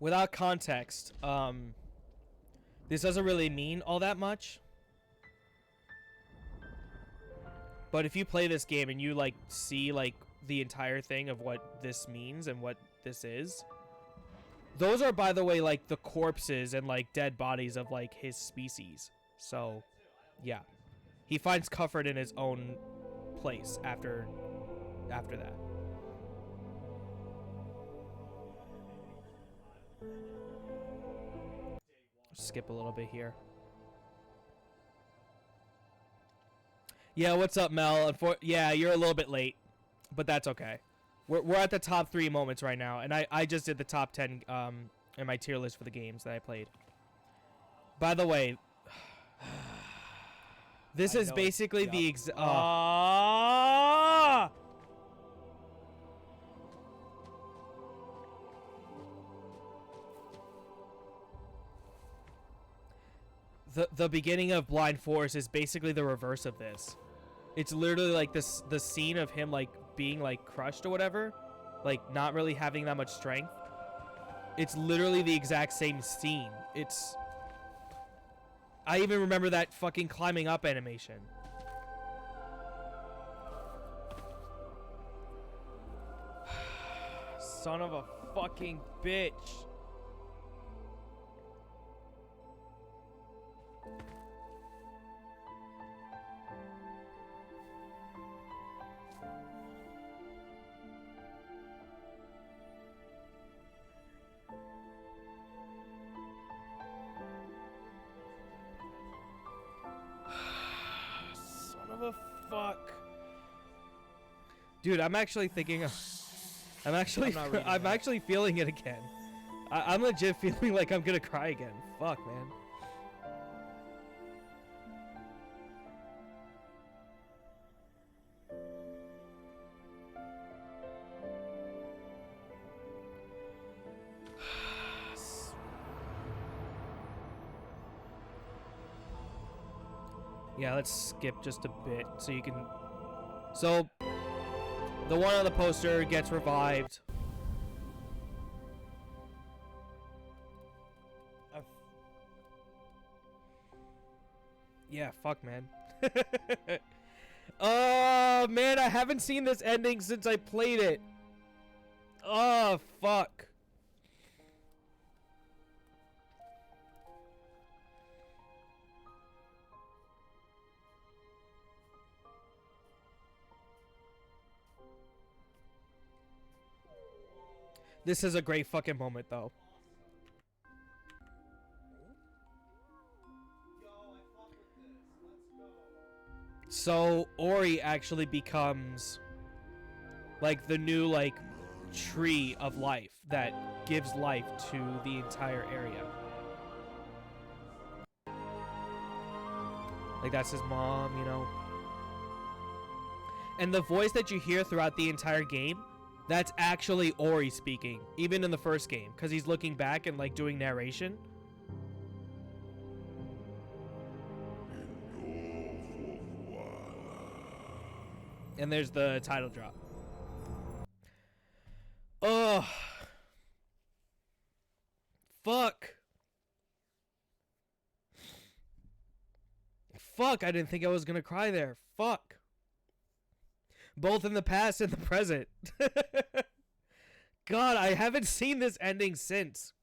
Without context, this doesn't really mean all that much. But if you play this game and you like see like the entire thing of what this means and what this is, those are, by the way, like the corpses and like dead bodies of like his species. So, yeah, he finds comfort in his own place after that. Skip a little bit here. Yeah, what's up, Mel? Yeah, you're a little bit late, but that's okay. We're at the top 3 moments right now, and I just did the top 10 in my tier list for the games that I played. By the way, this is basically the The beginning of Blind Forest is basically the reverse of this. It's literally like the scene of him like being like crushed or whatever, like not really having that much strength. It's literally the exact same scene. I even remember that fucking climbing up animation. son of a fucking bitch. Son of a fuck. Dude, I'm actually thinking of... I'm actually feeling it again. I'm legit feeling like I'm gonna cry again. Fuck, man. Yeah, let's skip just a bit so you can... So, the one on the poster gets revived. Yeah, fuck, man. Oh, man, I haven't seen this ending since I played it. Oh, fuck. This is a great fucking moment, though. So, Ori actually becomes, like, the new, like, tree of life that gives life to the entire area. Like, that's his mom, you know? And the voice that you hear throughout the entire game, that's actually Ori speaking, even in the first game, because he's looking back and, like, doing narration. And there's the title drop. Ugh. Fuck. Fuck, I didn't think I was gonna cry there. Fuck. Both in the past and the present. God, I haven't seen this ending since.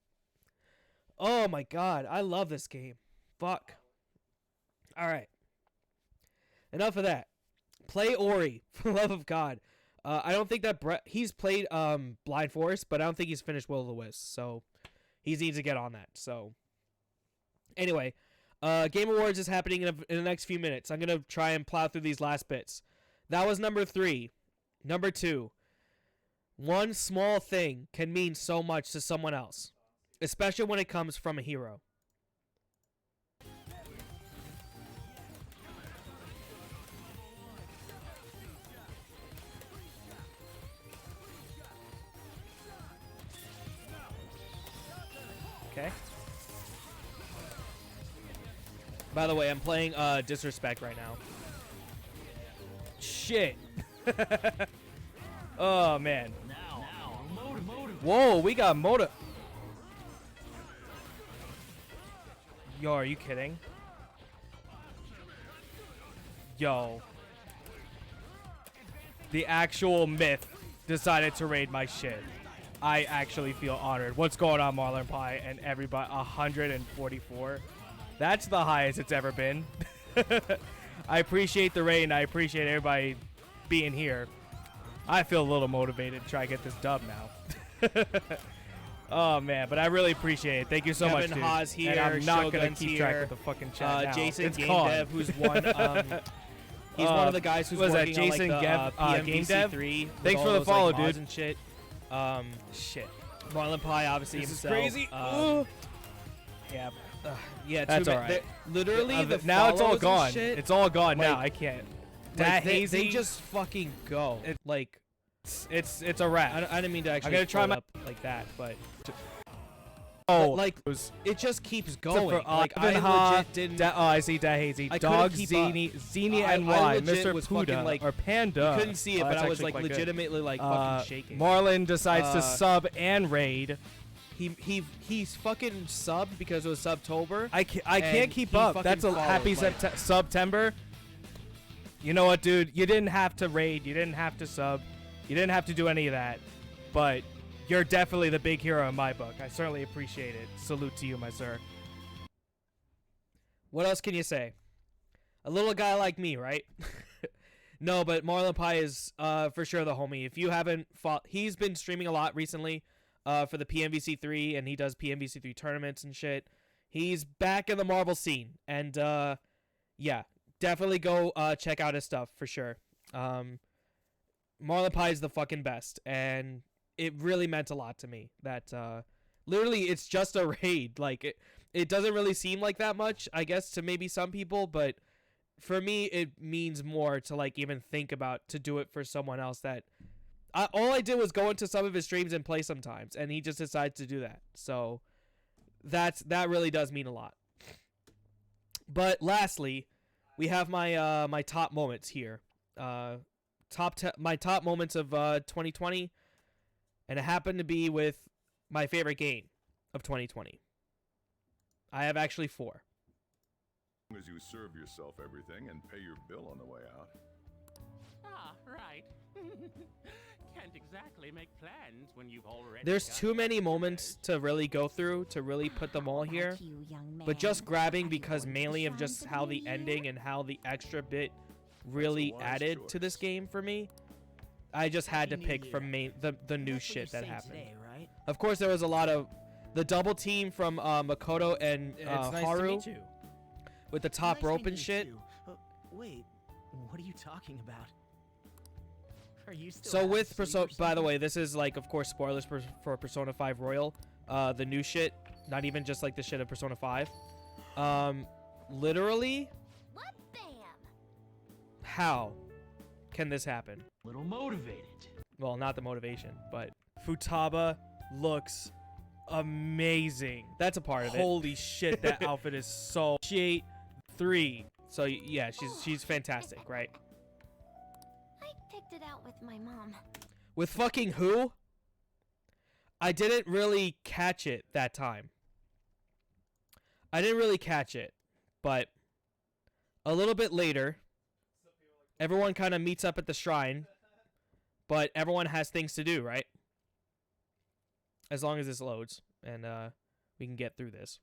Oh my god, I love this game. Fuck. Alright. Enough of that. Play Ori, for the love of God. I don't think that he's played Blind Forest, but I don't think he's finished Will of the Wisps, so he needs to get on that. So anyway, Game Awards is happening in the next few minutes. I'm gonna try and plow through these last bits. That was number 3. Number 2. One small thing can mean so much to someone else, especially when it comes from a hero. Okay. By the way, I'm playing Disrespect right now. Shit. Oh, man. Whoa, we got motor. Yo, are you kidding? Yo. The actual myth decided to raid my shit. I actually feel honored. What's going on, Marlon Pie and everybody? 144. That's the highest it's ever been. I appreciate the raid and I appreciate everybody being here. I feel a little motivated to try to get this dub now. Oh man, but I really appreciate it. Thank you so much, dude. Haas here, and I'm not gonna keep track with the fucking chat now. Jason it's Game Dev, who's one. He's one of the guys who's working Jason on like the Game Dev. Thanks for the follow, dude. And shit. Shit. Marlon Pie, obviously this himself. Is crazy. Yeah. Yeah. That's alright. Literally, now it's all gone. It's all gone now. I can't. That hazy. They just fucking go. Like, it's a wrap. I didn't mean to actually. I'm gonna try my up like that, but. Oh, like it just keeps going. Like I legit didn't. Oh, I see that hazy. Dog Zini NY, Mr. Puda like, or Panda. You couldn't see it, but I was like legitimately like fucking shaking. Marlon decides to sub and raid. He's fucking subbed because it was Subtober. I can't keep up. That's a happy September. You know what, dude? You didn't have to raid. You didn't have to sub. You didn't have to do any of that. But You're definitely the big hero in my book. I certainly appreciate it. Salute to you, my sir. What else can you say? A little guy like me, right? No, but Marlon Pie is for sure the homie. If you haven't fought, he's been streaming a lot recently for the PMVC3, and he does PMVC3 tournaments and shit. He's back in the Marvel scene, and yeah, definitely go check out his stuff for sure. Marlon Pie is the fucking best, and it really meant a lot to me that literally it's just a raid. Like it doesn't really seem like that much, I guess, to maybe some people, but for me it means more to like even think about to do it for someone else. That all I did was go into some of his streams and play sometimes, and he just decided to do that. So that really does mean a lot. But lastly, we have my my top moments here. My top moments of 2020, and it happened to be with my favorite game of 2020. I have actually 4. As you serve yourself everything and pay your bill on the way out. Ah, right. Can't exactly make plans when you've already. There's too many moments to really go through to really put them all here, but just grabbing because mainly of just how the ending and how the extra bit really added to this game for me. I just had to pick from the new shit that happened. Of course, there was a lot of the double team from Makoto and Haru with the top rope and shit. Wait, what are you talking about? Are you still So with by the way, this is like, of course, spoilers for Persona 5 Royal, the new shit, not even just like the shit of Persona 5. Literally, What bam? how can this happen? Little motivated. Well, not the motivation, but Futaba looks amazing. That's a part of it. Holy shit, that outfit is so shit. 3. So yeah, she's fantastic, right? I picked it out with my mom. With fucking who? I didn't really catch it that time. I didn't really catch it, but a little bit later, everyone kind of meets up at the shrine, but everyone has things to do, right? As long as this loads, and we can get through this.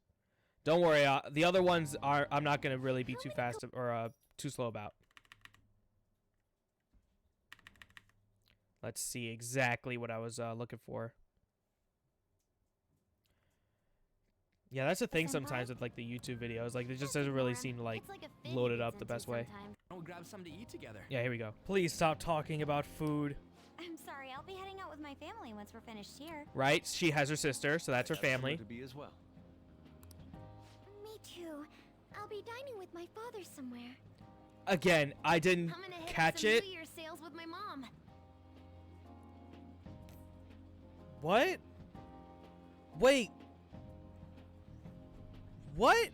Don't worry, the other ones I'm not going to really be too fast or too slow about. Let's see exactly what I was looking for. Yeah, that's the thing sometimes with like the YouTube videos. Like it just doesn't really seem to like load it up the best way. Don't grab something to eat together. Yeah, here we go. Please stop talking about food. I'm sorry, I'll be heading out with my family once we're finished here. Right? She has her sister, so that's her family. To be as well. Me too. I'll be dining with my father somewhere. Again, I didn't I'm gonna hit catch some it. New Year's sales with my mom. What? Wait. What?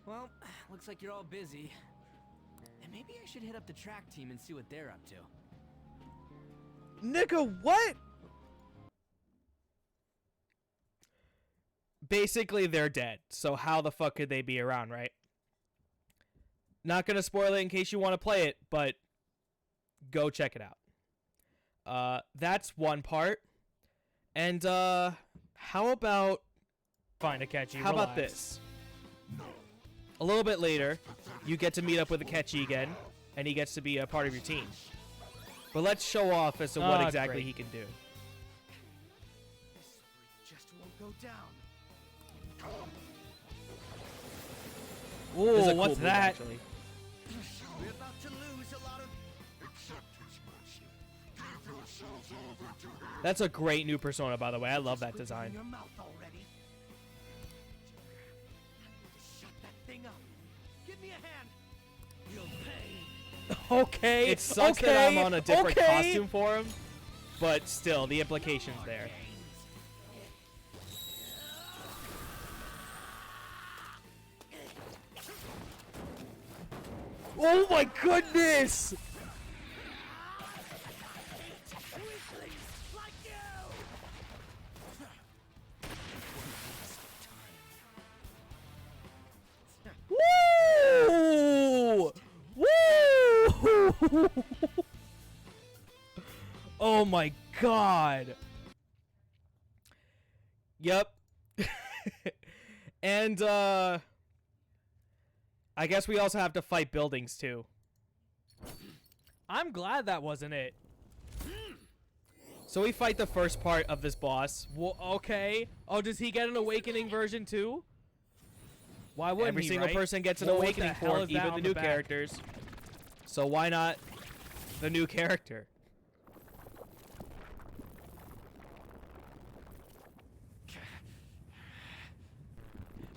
Well, looks like you're all busy. And maybe I should hit up the track team and see what they're up to. Nigga, what? Basically, they're dead. So how the fuck could they be around, right? Not gonna spoil it in case you want to play it, but go check it out. That's one part. And how about Fine, Akechi. How about this? A little bit later, you get to meet up with Akechi again, and he gets to be a part of your team. But let's show off as to what exactly great. he can do. Just won't go down. Ooh, This is a what's cool move, that? actually. We're about to lose a lot of. That's a great new persona, by the way. I love that design. Your mouth already. Shut that thing up. Give me a hand. You'll pay. Okay. It sucks that I'm on a different costume for him, but still, the implication's there. Oh my goodness! Woo! Woo! Oh my god. Yep. And I guess we also have to fight buildings too. I'm glad that wasn't it. So we fight the first part of this boss. Well, okay. Oh, does he get an awakening version too? Why wouldn't Every he, single right? person gets an Well, what awakening the hell form, is that even on the the new back? characters. So why not the new character?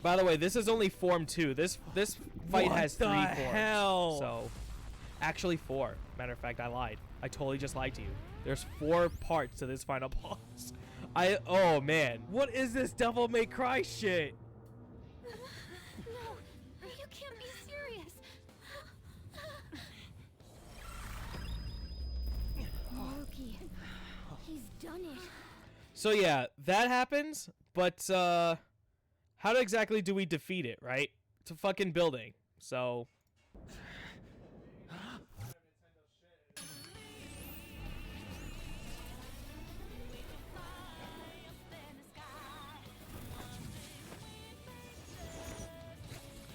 By the way, this is only form 2. This fight What has 3 the forms. hell? So actually 4. Matter of fact, I lied. I totally just lied to you. There's 4 parts to this final boss. Oh man. What is this Devil May Cry shit? No, you can't be serious. Loki, he's done it. So yeah, that happens, but how exactly do we defeat it, right? It's a fucking building. So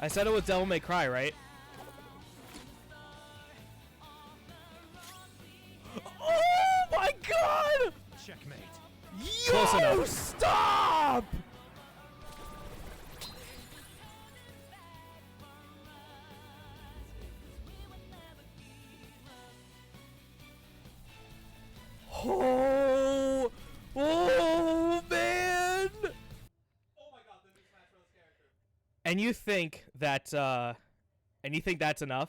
I said it was Devil May Cry, right? Oh my god! Checkmate. Close enough. Stop! Oh, oh man! And you think that that's enough?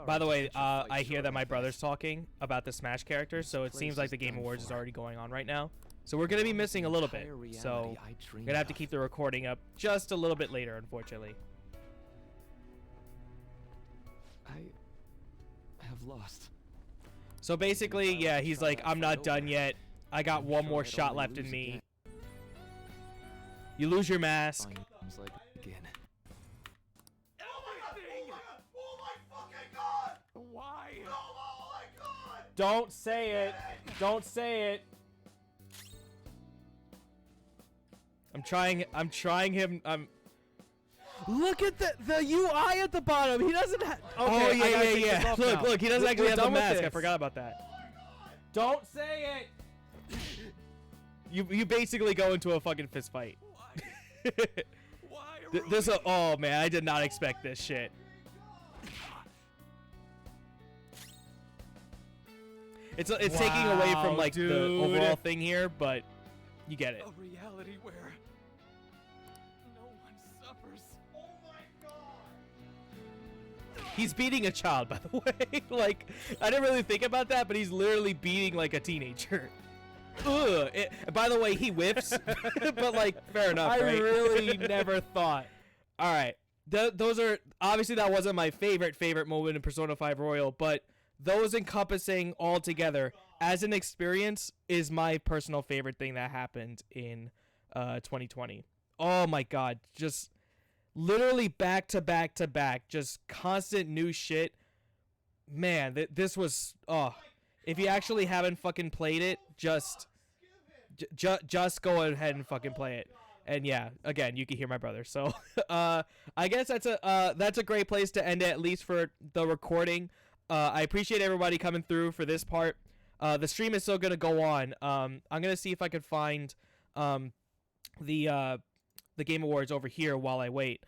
By the way, I hear that my brother's talking about the Smash character, so it seems like the Game Awards is already going on right now. So we're gonna be missing a little bit. So we're gonna have to keep the recording up just a little bit later, unfortunately. I have lost. So basically, yeah, he's like, I'm not done yet. I got one more shot left in me. You lose your mask. Like again. Why? Don't say it. Don't say it. I'm trying him. Look at the UI at the bottom. He doesn't have. Okay, Oh yeah, I gotta yeah, take yeah. this off Look, now. look. He doesn't actually We're have the done with mask. I this. forgot about that. Don't say it. You basically go into a fucking fist fight. Oh man, I did not expect this shit. It's taking away from like the overall thing here, but you get it. A reality where no one suffers. Oh my god! He's beating a child, by the way. Like, I didn't really think about that, but he's literally beating like a teenager. Ugh. By the way, he whiffs, but like, fair enough. I right? really never thought. All right, those are obviously that wasn't my favorite moment in Persona 5 Royal, but those encompassing all together as an experience is my personal favorite thing that happened in 2020. Oh my god, just literally back to back to back, just constant new shit. Man, this was if you actually haven't fucking played it, just go ahead and fucking play it. And yeah, again, you can hear my brother. So I guess that's a great place to end it, at least for the recording. I appreciate everybody coming through for this part. The stream is still gonna go on. I'm gonna see if I can find the Game Awards over here while I wait.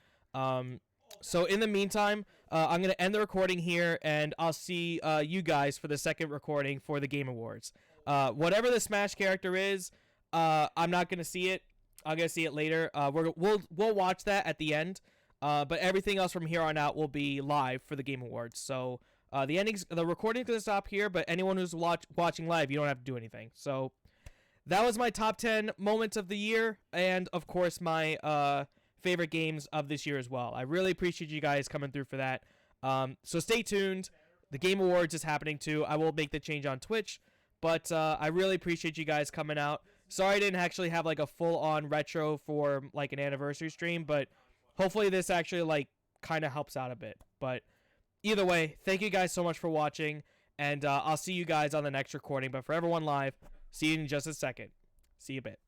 So in the meantime, I'm gonna end the recording here, and I'll see you guys for the second recording for the Game Awards. Whatever the Smash character is, I'm not gonna see it. I'm gonna see it later. We'll watch that at the end. But everything else from here on out will be live for the Game Awards. So the recording's gonna stop here. But anyone who's watching live, you don't have to do anything. So that was my top 10 moments of the year, and of course my favorite games of this year as well. I really appreciate you guys coming through for that. So stay tuned. The Game Awards is happening too. I will make the change on Twitch, but I really appreciate you guys coming out. Sorry I didn't actually have like a full-on retro for like an anniversary stream, but hopefully this actually like kind of helps out a bit. But either way, thank you guys so much for watching, and I'll see you guys on the next recording. But for everyone live, see you in just a second. See you a bit.